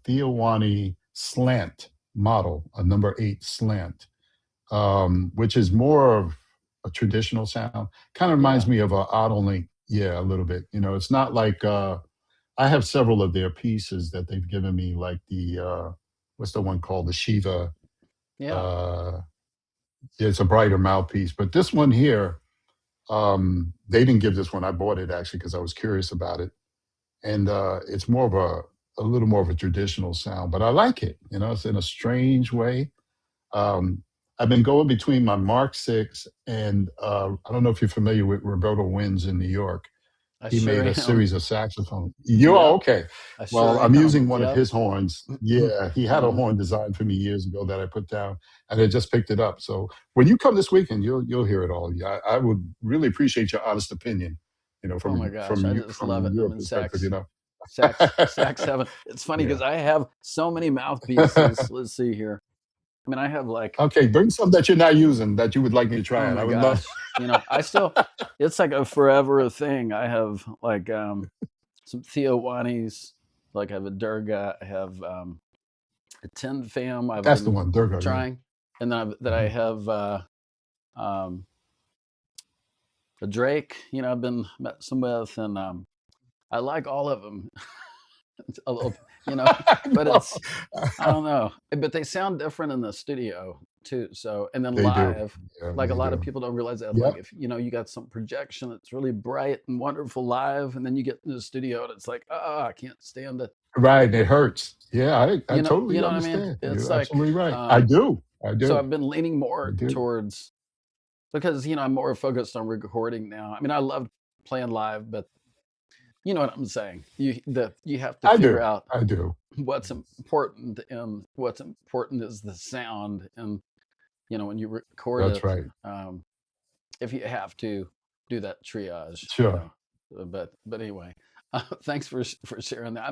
Theowani slant model, a number eight slant, which is more of a traditional sound. Kind of reminds Yeah, me of a Link. Yeah, a little bit. It's not like I have several of their pieces that they've given me, like the what's the one called the Shiva. yeah. Uh, it's a brighter mouthpiece, but this one here, they didn't give this one. I bought it actually because I was curious about it, and it's more of a little more of a traditional sound, but I like it. It's in a strange way. Um, I've been going between my Mark Six and I don't know if you're familiar with Roberto Wins in New York. I He sure made a am. series of saxophones. You are Yep, okay. I sure Well, I'm am. using one of Yep. his horns. Yeah, he had a Hmm. horn designed for me years ago that I put down, and I just picked it up. So when you come this weekend, you'll hear it all. Yeah, I would really appreciate your honest opinion. Oh my gosh, I just love from it. I'm your in perspective. sax heaven. It's funny Yeah. because I have so many mouthpieces. Let's see here. I mean, I have like, Okay, bring some that you're not using that you would like me to try oh it. I my would love. gosh, I still, it's like a forever thing. I have like some Theo Wanis, like I have a Durga, I have a Tin Fam. I've That's the been one, Durga. Yeah. trying, and then I Mhm. have um, a Drake. I've been messing with, and I like all of them. A little, I but know. it's, I don't know, but they sound different in the studio too. So, and then They do. live, Yeah, like a they lot of do. people don't realize that. Like Yep. if you got some projection that's really bright and wonderful live, and then you get in the studio and it's like, oh, I can't stand it. Right. It hurts. Yeah, I You totally know what I mean? understand. It's You're like, absolutely right. I do. I so do. I've been leaning I more do. towards, because I'm more focused on recording now. I mean, I love playing live, but you know what I'm saying. You have to I figure do. out I do. what's important, and what's important is the sound. And when you record That's it, right. um, if you have to do that triage, Sure. but anyway, thanks for sharing that.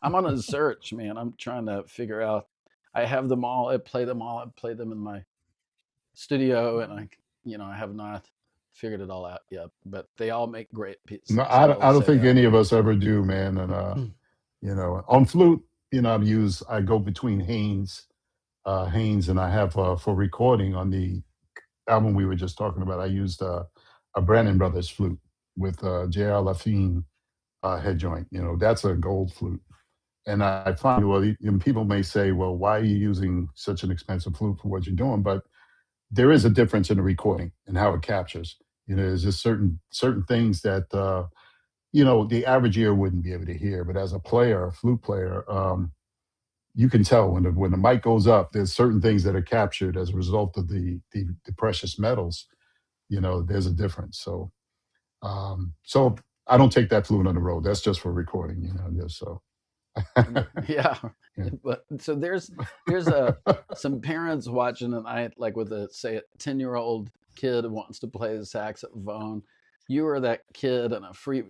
I'm on a search, man. I'm trying to figure out. I have them all. I play them all. I play them in my studio, and I have not figured it all out yet. But they all make great No, pieces. I will I don't say think that. any of us ever do, man. And on flute, I go between Haynes, and I have for recording on the album we were just talking about. I used a Brandon Brothers flute with J.R. Lafine head joint. That's a gold flute. And I find, well, people may say, well, why are you using such an expensive flute for what you're doing? But there is a difference in the recording and how it captures. There's just certain things that the average ear wouldn't be able to hear. But as a player, a flute player, you can tell when the mic goes up. There's certain things that are captured as a result of the precious metals. There's a difference. So I don't take that flute on the road. That's just for recording. Just so. Yeah, Yeah. but so there's some parents watching tonight, like with a say a 10-year-old kid who wants to play the saxophone. You are that kid in a free,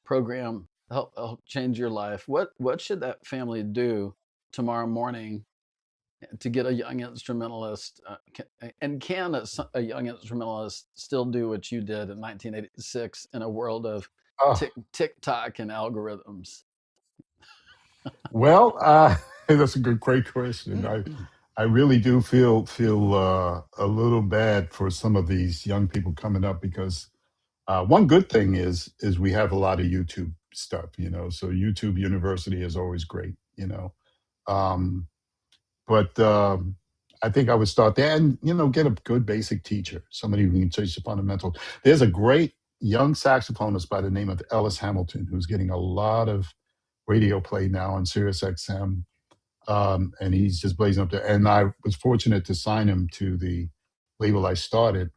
program help change your life. What should that family do tomorrow morning to get a young instrumentalist? And can a young instrumentalist still do what you did in 1986 in a world of Oh, TikTok and algorithms? well, that's a great question. I really do feel a little bad for some of these young people coming up because one good thing is we have a lot of YouTube stuff. So YouTube University is always great. Um, but I think I would start there and get a good basic teacher, somebody who can teach the fundamentals. There's a great young saxophonist by the name of Ellis Hamilton who's getting a lot of radio play now on Sirius XM, and he's just blazing up there. And I was fortunate to sign him to the label I started,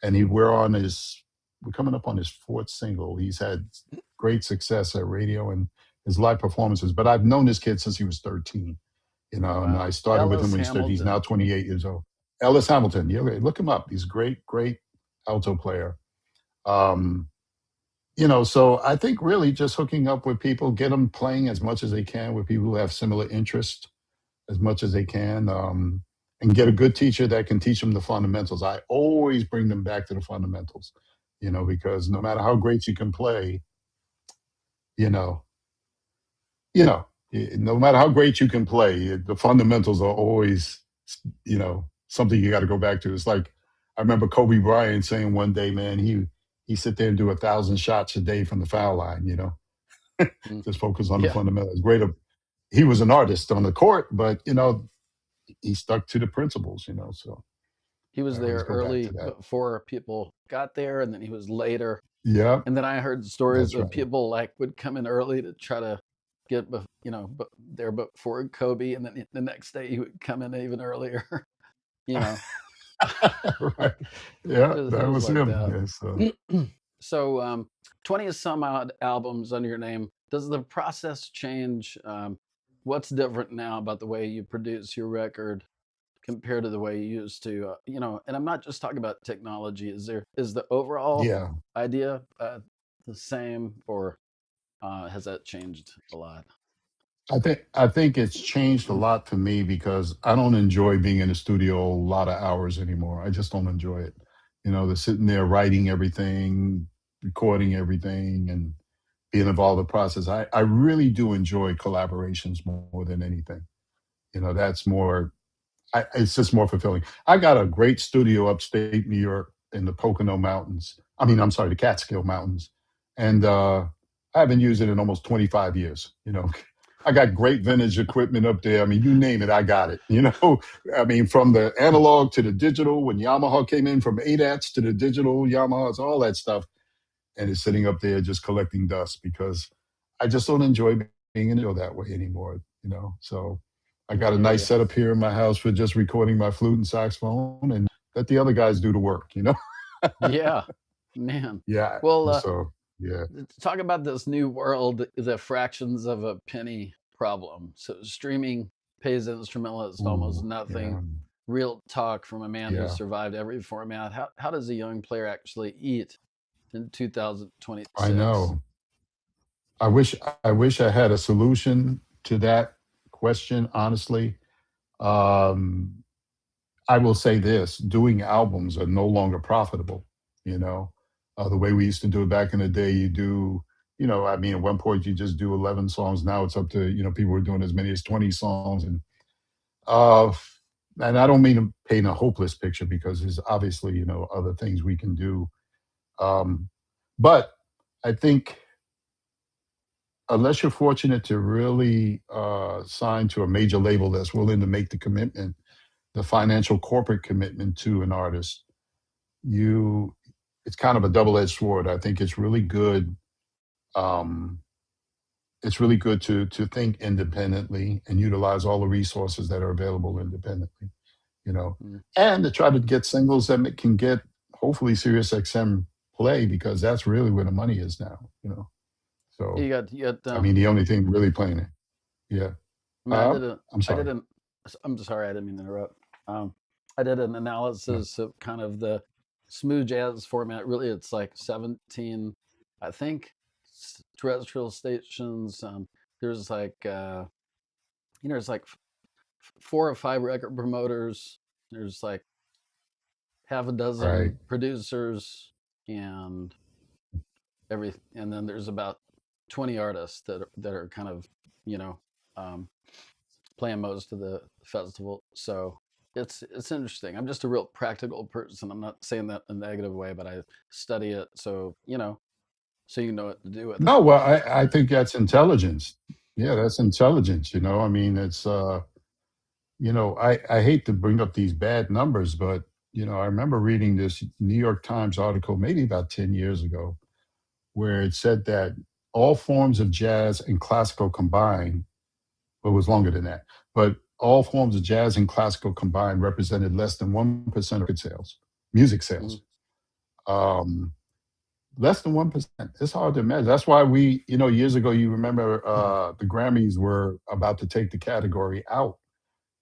and we're coming up on his fourth single. He's had great success at radio and his live performances. But I've known this kid since he was 13, and I Wow. started with him Ellis when he started. He's now Hamilton. 28 years old. Ellis Hamilton, yeah, look him up. He's a great alto player. Um, so I think really just hooking up with people, get them playing as much as they can with people who have similar interests as much as they can, and get a good teacher that can teach them the fundamentals. I always bring them back to the fundamentals, because no matter how great you can play, you know, no matter how great you can play, the fundamentals are always, something you got to go back to. It's like I remember Kobe Bryant saying one day, man, he sit there and do 1,000 shots a day from the foul line. Mm. Just focus on the Yeah, fundamentals. Great. He was an artist on the court, but he stuck to the principles. So he was I there always go back early to that. before people got there, and then he was later. Yeah, And then I heard stories that's of right. people like would come in early to try to get, there before Kobe, and then the next day he would come in even earlier. you know, Right. Yeah, it that was was like him. that. Yes. So, 20 some odd albums under your name. Does the process change? What's different now about the way you produce your record compared to the way you used to? And I'm not just talking about technology. Is the overall Yeah. idea the same, or has that changed a lot? I think it's changed a lot for me because I don't enjoy being in the studio a lot of hours anymore. I just don't enjoy it. The sitting there writing everything, recording everything, and being involved in the process. I really do enjoy collaborations more than anything. That's more. It's just more fulfilling. I got a great studio upstate New York in the Pocono Mountains. I mean, I'm sorry, the Catskill Mountains, and I haven't used it in almost 25 years. I got great vintage equipment up there. I mean, you name it, I got it. I mean, from the analog to the digital, when Yamaha came in, from ADATs to the digital Yamahas, all that stuff, and it's sitting up there just collecting dust because I just don't enjoy being in it that way anymore. So I I got a hear nice you. setup here in my house for just recording my flute and saxophone, and let the other guys do the work. Yeah, man. Yeah. Well, So yeah. talk about this new world, the fractions of a penny problem. So streaming pays instrumentalists almost Ooh. nothing. Yeah. Real talk from a man who Yeah. survived every format. How does a young player actually eat in I 2026? know. I wish I had a solution to that question, honestly. Um, I will say this: doing albums are no longer profitable. You know, the way we used to do it back in the day, you do. I mean, at one point you just do 11 songs. Now it's up to people are doing as many as 20 songs, uh, and I don't mean to paint a hopeless picture because there's obviously other things we can do. Um, but I think unless you're fortunate to really sign to a major label that's willing to make the commitment, the financial corporate commitment to an artist, you it's kind of a double-edged sword. I think um, it's really good to think independently and utilize all the resources that are available independently, you know, Mm. and to try to get singles that can get hopefully Sirius XM play because that's really where the money is now, you know. So You got I mean, the only thing really playing it, yeah. I mean, I'm I sorry. didn't, I'm sorry, I didn't mean to interrupt. I did an No, analysis of kind of the smooth jazz format. Really, it's like 17, I think, terrestrial stations. There's like, there's like four or five record promoters. There's like half a right. dozen producers and and then there's about 20 artists that are kind of, you know, um, playing most of the festival. So it's interesting. I'm just a real practical person. I'm not saying that in a negative way, but I study it so so you know what to do with it. No, well, I think that's intelligence. Yeah, that's intelligence. I mean, I hate to bring up these bad numbers, but I remember reading this New York Times article maybe about 10 years ago where it said that all forms of jazz and classical combined, well, it was longer than that, but all forms of jazz and classical combined represented less than 1% of record sales, music Hmm. sales. Um, Less than 1%. It's hard to imagine. That's why years ago, you remember the Grammys were about to take the category out,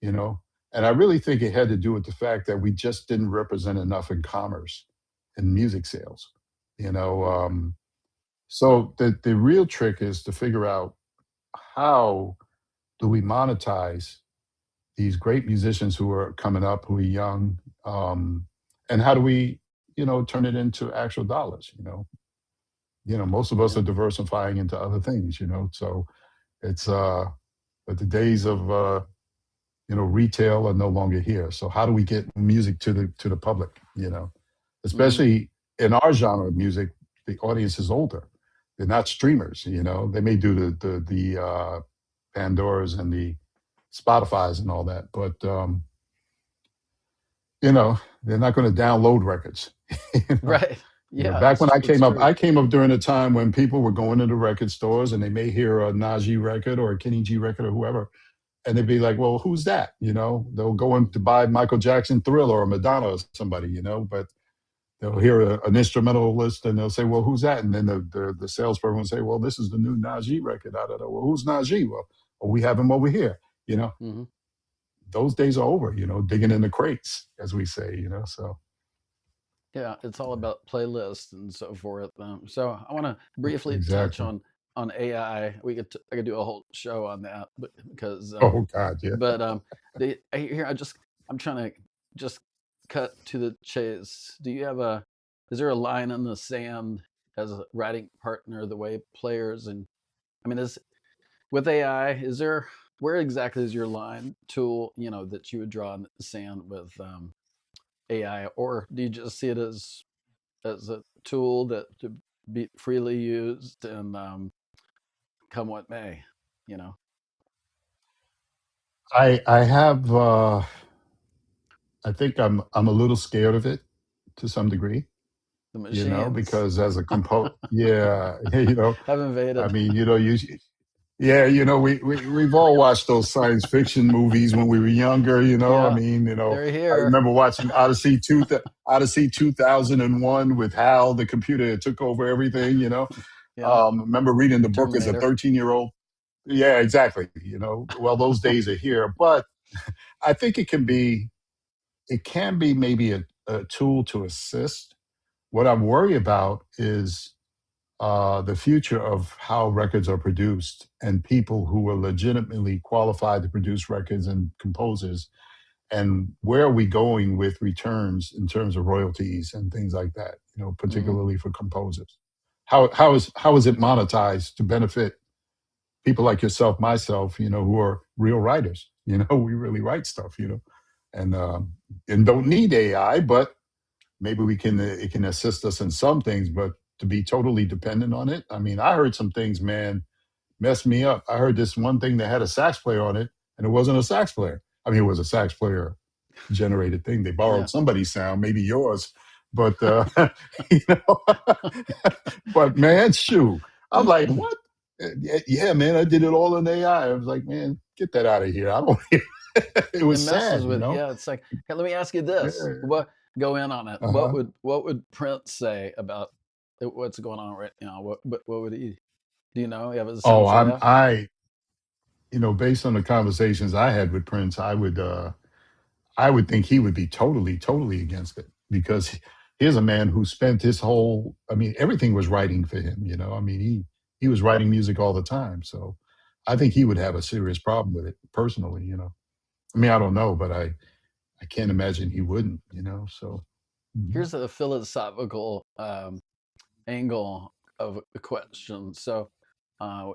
you know? And I really think it had to do with the fact that we just didn't represent enough in commerce and music sales, you know? Hmm. So the real trick is to figure out how do we monetize these great musicians who are coming up, who are young, and how do we, turn it into actual dollars, most of us Yeah. are diversifying into other things, so it's but the days of retail are no longer here. So how do we get music to the public, Hmm. especially in our genre of music? The audience is older, they're not streamers. They may do the Pandoras and the Spotify's and all that, but they're not going to download records. you know Right. Yeah. Back when It's I true. came up during a time when people were going into record stores and they may hear a Najee record or a Kenny G record or whoever, and they'd be like, "Well, who's that?" They'll go in to buy Michael Jackson Thriller or Madonna or somebody, but they'll hear an instrumentalist and they'll say, "Well, who's that?" And then the salesperson will say, "Well, this is the new Najee record." Da, da, da. Well, who's Najee? Well, we have him over here. Hmm. Those days are over. Digging in the crates, as we say. So Yeah, it's all about playlists and so forth. So I want to briefly touch exactly. on AI. I could do a whole show on that, but because Oh God, yeah. but I'm trying to just cut to the chase. Is there a line in the sand as a writing partner the way players and I mean is with AI, is there where exactly is your line tool, that you would draw in the sand with AI, or do you just see it as a tool that to be freely used and come what may, you know, I have I think I'm a little scared of it to some degree, the machines because as a yeah, have I invaded. mean, yeah, we've all watched those science fiction movies when we were younger, I Yeah, mean, they're I here. remember watching Odyssey 2001 with Hal, the computer that took over everything. Yeah, I remember reading the book as a Terminator. 13-year-old. Yeah, exactly. Well, those days are here, but I think it can be maybe a tool to assist. What I'm worried about is the future of how records are produced and people who are legitimately qualified to produce records and composers. And where are we going with returns in terms of royalties and things like that, Hmm. particularly for composers? How is it monetized to benefit people like yourself, myself, who are real writers? We really write stuff, and don't need AI, but maybe it can assist us in some things, but to be totally dependent on it. I mean, I heard some things, man, mess me up. I heard this one thing that had a sax player on it, and it wasn't a sax player. I mean, it was a sax player generated thing. They borrowed Yeah. somebody's sound, maybe yours, but you know, but man, shoot, I'm like, what? Yeah, man, I did it all in AI. I was like, man, get that out of here. I don't. It It was messes sad, you with, know. yeah, it's like, "Hey, let me ask you this." Yeah. What Go in on it. Uh-huh. What would Prince say about what's going on right now? What would he do you know? You have a Oh, sense of that? based on the conversations I had with Prince, I would think he would be totally, totally against it because here's a man who spent his whole, I mean, everything was writing for him, you know. I mean, he was writing music all the time. So I think he would have a serious problem with it personally, you know. I mean, I don't know, but I can't imagine he wouldn't, you know. So mhm. Here's a philosophical, angle of the question. So,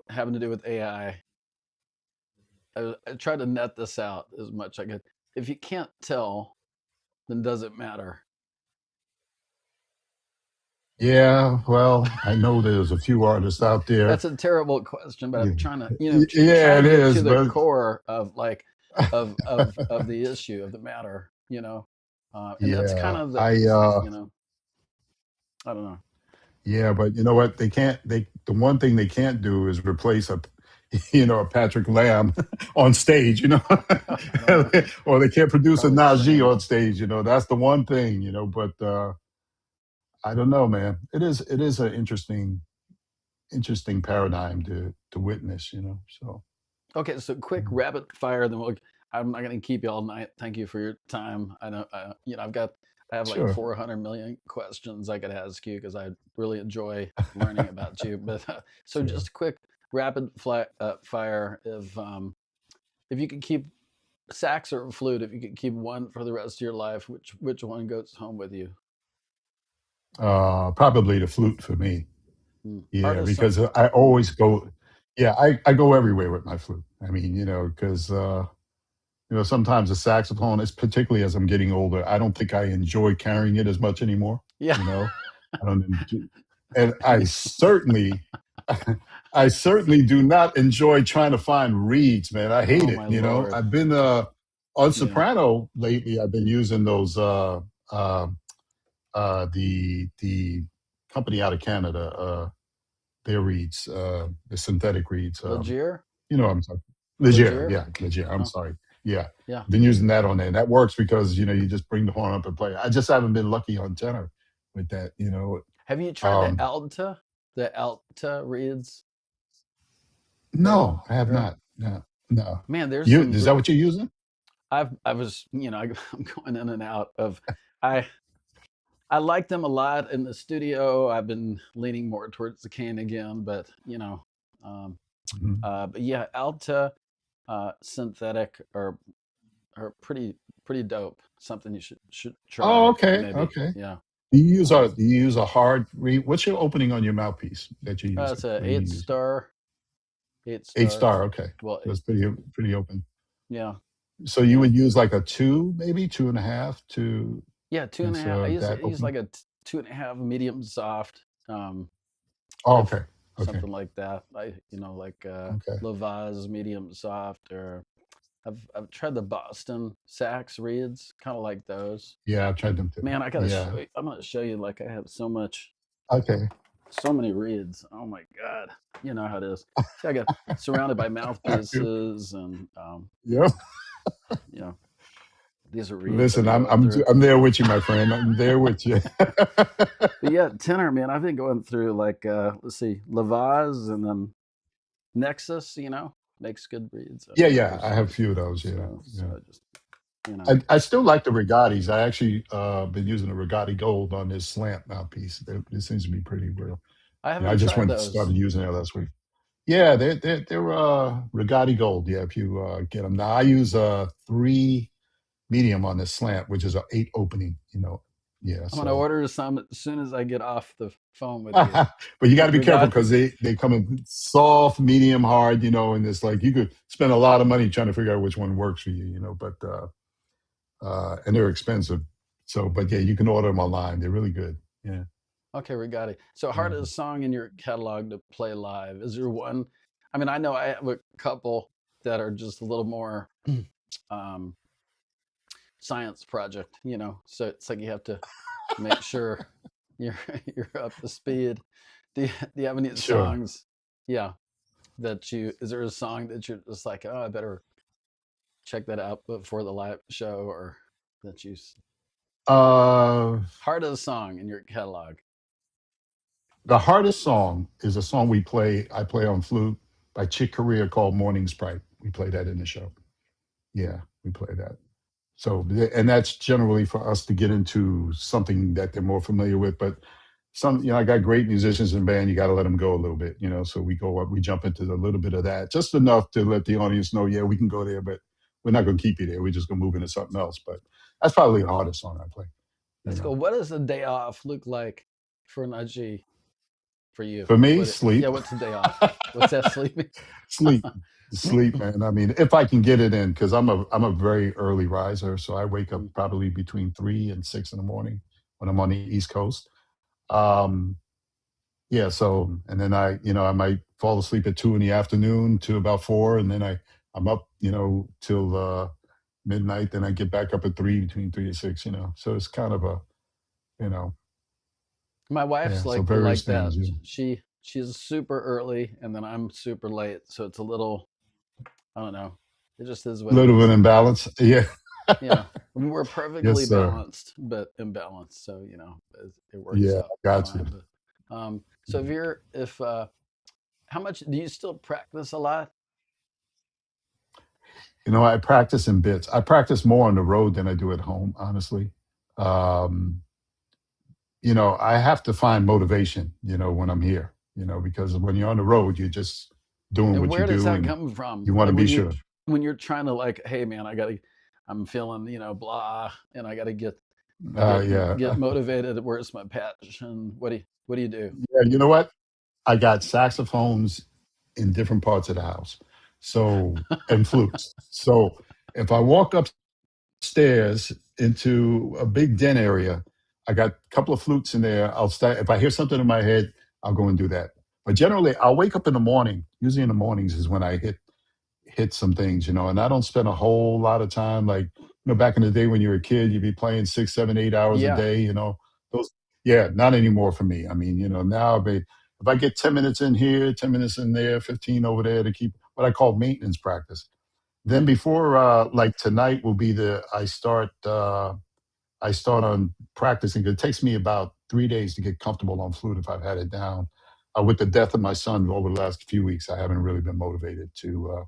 having to do with AI, I try to net this out as much I could. If you can't tell, then does it matter? Yeah, well, I know there's a few artists out That's there. a terrible question, but Yeah, I'm trying to, Yeah, trying to it get to is, the but core of like of the issue of the matter, and that's kind yeah, of I don't know. yeah, but you know what? The one thing they can't do is replace a a Patrick Lamb on stage, you know. I don't know. Or they can't produce a Probably Najee shouldn't. on stage, you know. That's the one thing, you know, but I don't know, man. It is an interesting paradigm to witness, you know. So, Okay, so quick mm, rapid fire. I'm not going to keep you all night. Thank you for your time. I know, I have like sure. 400 million questions I could ask you because I really enjoy learning about you. But so Sure. just quick fire. If you could keep sax or flute, if you could keep one for the rest of your life, which one goes home with you? Probably the flute for me. Yeah, Hardest song. because I always go yeah, I go everywhere with my flute. I mean, because sometimes the saxophone is particularly as I'm getting older, I don't think I enjoy carrying it as much anymore, Yeah. you know? I don't enj and I certainly do not enjoy trying to find reeds, man. I hate Oh it, my you know? lord. I've been, on Yeah. soprano lately, I've been using those, the company out of Canada, their reeds, the synthetic reeds, Legier. you know what I'm talking Leger, Legier. yeah, Leger, I'm Oh sorry. Yeah, yeah. been using that on there, and that works because, you just bring the horn up and play. I just haven't been lucky on tenor with that, you know? Have you tried the Um, alta? The alta reeds? no, Barrel. I have Barrel. not. No, no. Man, there's You some. is that what you're using? I was, I'm going in and out of. I I like them a lot in the studio. I've been leaning more towards the cane again, but um, Mhm. but yeah, Alta synthetic are pretty dope. Something you should Oh, try okay, maybe. okay. Yeah, Do you use a hard reed? What's your opening on your mouthpiece that you're using? it's a What are you using? eight 8 star. star, okay. Well, That's pretty open. yeah, So you yeah, would use like a 2, maybe 2.5 to yeah. Two and a is, half. I that use opening? like a two and a half medium soft. Oh, If okay, okay, something like that, like okay. Lavaz medium soft, or I've tried the Boston sax reeds, kind of like those. Yeah, I've tried them too. Man, I gotta show Yeah, you. I'm gonna show you. Like I have okay. so many reeds. Oh my god, you know how it is. See, I got surrounded by mouthpieces, and Yep. you know, these are reeds I've Listen, been I'm going I'm through. I'm there with you, my friend. I'm there with you. But yeah, tenor, man, I've been going through like let's see, Lavaz, and then Nexus. Makes good reeds of Yeah, yeah, I those. have a few of those, yeah, So yeah. I just you know, I still like the Rigattis. I actually, been using the Rigatti Gold on this slant mouthpiece. It seems to be pretty real. I I haven't just tried went those. started using it last week. Yeah, they're, Rigatti Gold, yeah, if you, get them. Now I use, 3 medium on this slant, which is a 8 opening, you know? Yeah, I'm gonna so order some as soon as I get off the phone with you. but you got to be careful Regarding, because they come in soft, medium, hard, and it's like you could spend a lot of money trying to figure out which one works for you, but and they're expensive. So, but yeah, you can order them online. They're really good. Yeah. okay, Regarding. So, Mhm. hardest song in your catalog to play live? Is there one? I mean, I know I have a couple that are just a little more um, science project, you know. So it's like you have to make sure you're you're up to speed. Do you have any Sure. songs? Yeah, that you is there a song that you're just like, oh, I better check that out before the live show, or that Uh, hardest song in your catalog? the hardest song is a song I play on flute by Chick Corea called Morning Sprite. We play that in the show. Yeah, we play that. So, and that's generally for us to get into something that they're more familiar with. But I got great musicians in the band. You got to let them go a little bit, So we go up, we jump into a little bit of that, just enough to let the audience know, yeah, we can go there, but we're not going to keep you there. We're just going to move into something else. But that's probably the hardest song I play, you Let's go. know. What does a day off look like for Najee, for you? For me, Yeah, sleep. what's a day off? What's that sleeping? Sleep, sleep, man. I mean, if I can get it in, because I'm a very early riser, so I wake up probably between 3 and 6 in the morning when I'm on the East Coast. Um, yeah, so and then I might fall asleep at 2 in the afternoon to about 4, and then I'm up, till midnight. Then I get back up at 3, between 3 and 6. So it's kind of a, you know, My wife's yeah. So various like things. that. She's super early, and then I'm super late, so it's a little, I don't know. It just is what it Little bit is. imbalance. Yeah. Yeah, we're Yes, perfectly sir. balanced, but imbalanced. So it works Yeah, out I got you. fine. But so if how much do you still practice a lot? I practice in bits. I practice more on the road than I do at home, honestly. Um, I have to find motivation, when I'm here, because when you're on the road, you're just doing And what you where does do that and come from? you want to Like be sure. when you're trying to like, hey man, I'm feeling blah, and I gotta get Yeah. motivated. Where's my passion? What do you do? Yeah. You know what? I got saxophones in different parts of the house. So, and flutes. So if I walk upstairs into a big den area, I got a couple of flutes in there. I'll start, if I hear something in my head, I'll go and do that. But generally, I'll wake up in the morning. Usually in the mornings is when I hit some things, and I don't spend a whole lot of time like, back in the day when you were a kid, you'd be playing 6, 7, 8 hours a Yeah, day, those, yeah, not anymore for me. I mean, now if I get 10 minutes in here, 10 minutes in there, 15 over there to keep what I call maintenance practice. Then before, like tonight will be I start on practicing. It takes me about 3 days to get comfortable on flute if I've had it down. With the death of my son over the last few weeks, I haven't really been motivated to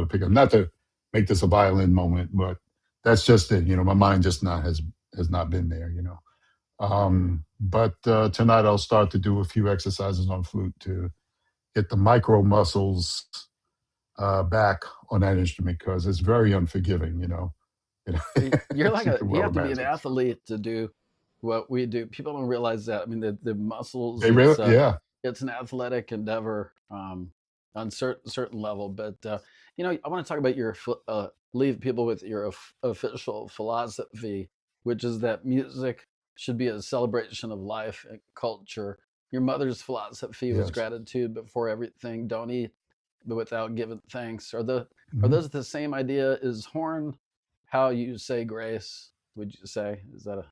pick up. Not to make this a violin moment, but that's just it. My mind just not has not been there. But tonight I'll start to do a few exercises on flute to get the micro muscles back on that instrument because it's very unforgiving. you're like You can you wear a have to be an mask. athlete to do what we do. People don't realize that. I mean, the muscles. They really, yeah, It's an athletic endeavor on certain level. But I want to talk about leave people with your official philosophy, which is that music should be a celebration of life and culture. Your mother's philosophy was yes. gratitude before everything. Don't eat but without giving thanks. Are Mhm. those the same idea? Is horn how you say grace? Would you say is that a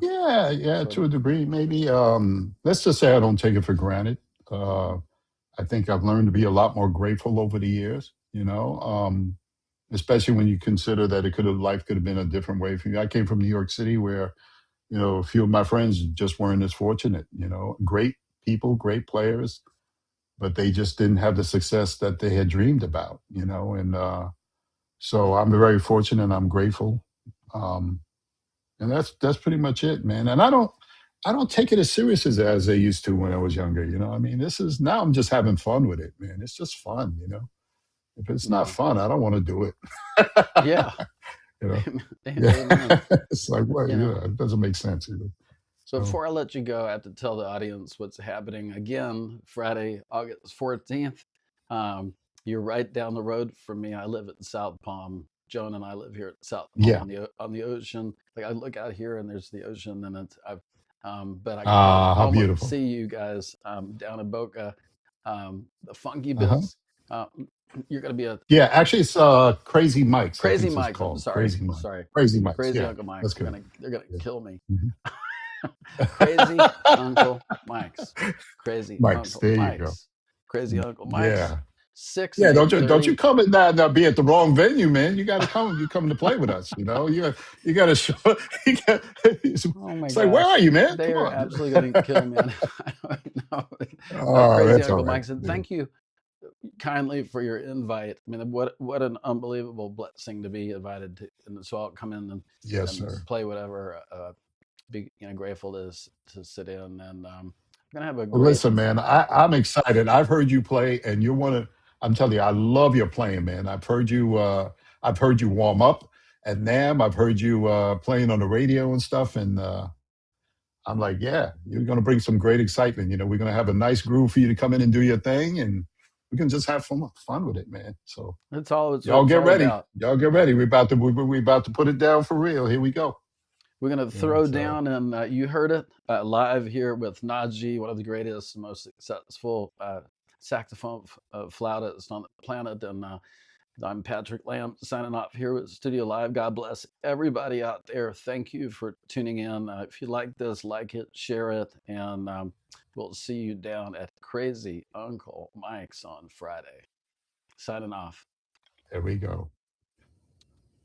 Yeah, yeah, sort to of? a degree, maybe. Let's just say I don't take it for granted. Uh, I think I've learned to be a lot more grateful over the years, especially when you consider that life could have been a different way for you. I came from New York City where, a few of my friends just weren't as fortunate, great people, great players, but they just didn't have the success that they had dreamed about, and so I'm very fortunate and I'm grateful. Um, and that's pretty much it, man. And I don't take it as serious as I used to when I was younger. I mean, this is now I'm just having fun with it, man. It's just fun. If it's not Yeah, fun, I don't want to do it. yeah. you know, Amen. yeah. It's like what? You know, Yeah, it doesn't make sense either. So before I let you go, I have to tell the audience what's happening again Friday, August 14th. Um, you're right down the road from me. I live in South Palm. Joan and I live here at South Palm yeah. on the ocean. Like I look out here and there's the ocean, and but I Ah, how almost beautiful. see you guys down in Boca, the Funky Uh huh. Biz. Uh, You're going to be a Yeah, actually, it's Crazy Mike's. I Crazy think it's Mike's. I'm called sorry. Crazy Mike. Sorry. Crazy Mike's. Crazy Yeah, Uncle that's Mike's. good. They're gonna Yeah. kill me. Mhm. Crazy Uncle Mike's. Crazy Mike's. Uncle There you go. Mike's. Crazy Uncle Mike's. Yeah. 6 Yeah, and don't you 8:30. come and not be at the wrong venue, man. You got to come. You coming to play with us. You got to show. You got, Oh my it's like, where are gosh. you, man? They Come are on. absolutely going to kill me. I don't know. Oh, Crazy that's all Uncle right. Mike's. And Yeah. thank you kindly for your invite. I mean, what an unbelievable blessing to be invited to. And so I'll come in Yes, and sir. play whatever. Be grateful to sit in. And I'm going to have a Well, great listen, man, I'm excited. I've heard you play, and you're one of. I'm telling you, I love your playing, man. I've heard you warm up at NAM. I've heard you playing on the radio and stuff, and I'm like, yeah, you're going to bring some great excitement. We're going to have a nice groove for you to come in and do your thing, and we can just have fun with it, man. So That's all it's what y'all it's get all ready. about. Y'all get ready. We about to put it down for real. Here we go. We're going to Yeah. throw So down, and you heard it live here with Najee, one of the greatest, most successful saxophone flautists on the planet. And I'm Patrick Lamb signing off here with Studio Live. God bless everybody out there. Thank you for tuning in. If you like this, like it, share it, and we'll see you down at Crazy Uncle Mike's on Friday. Signing off. there we go.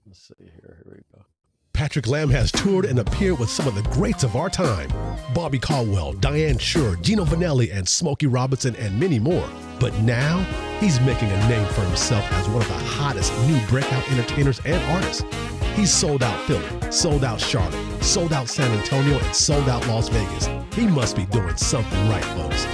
Let's see here. Here we go. Patrick Lamb has toured and appeared with some of the greats of our time. Bobby Caldwell, Diane Shure, Gino Vanelli, and Smokey Robinson, and many more. But now, he's making a name for himself as one of the hottest new breakout entertainers and artists. He's sold out Philly, sold out Charlotte, sold out San Antonio, and sold out Las Vegas. He must be doing something right, folks.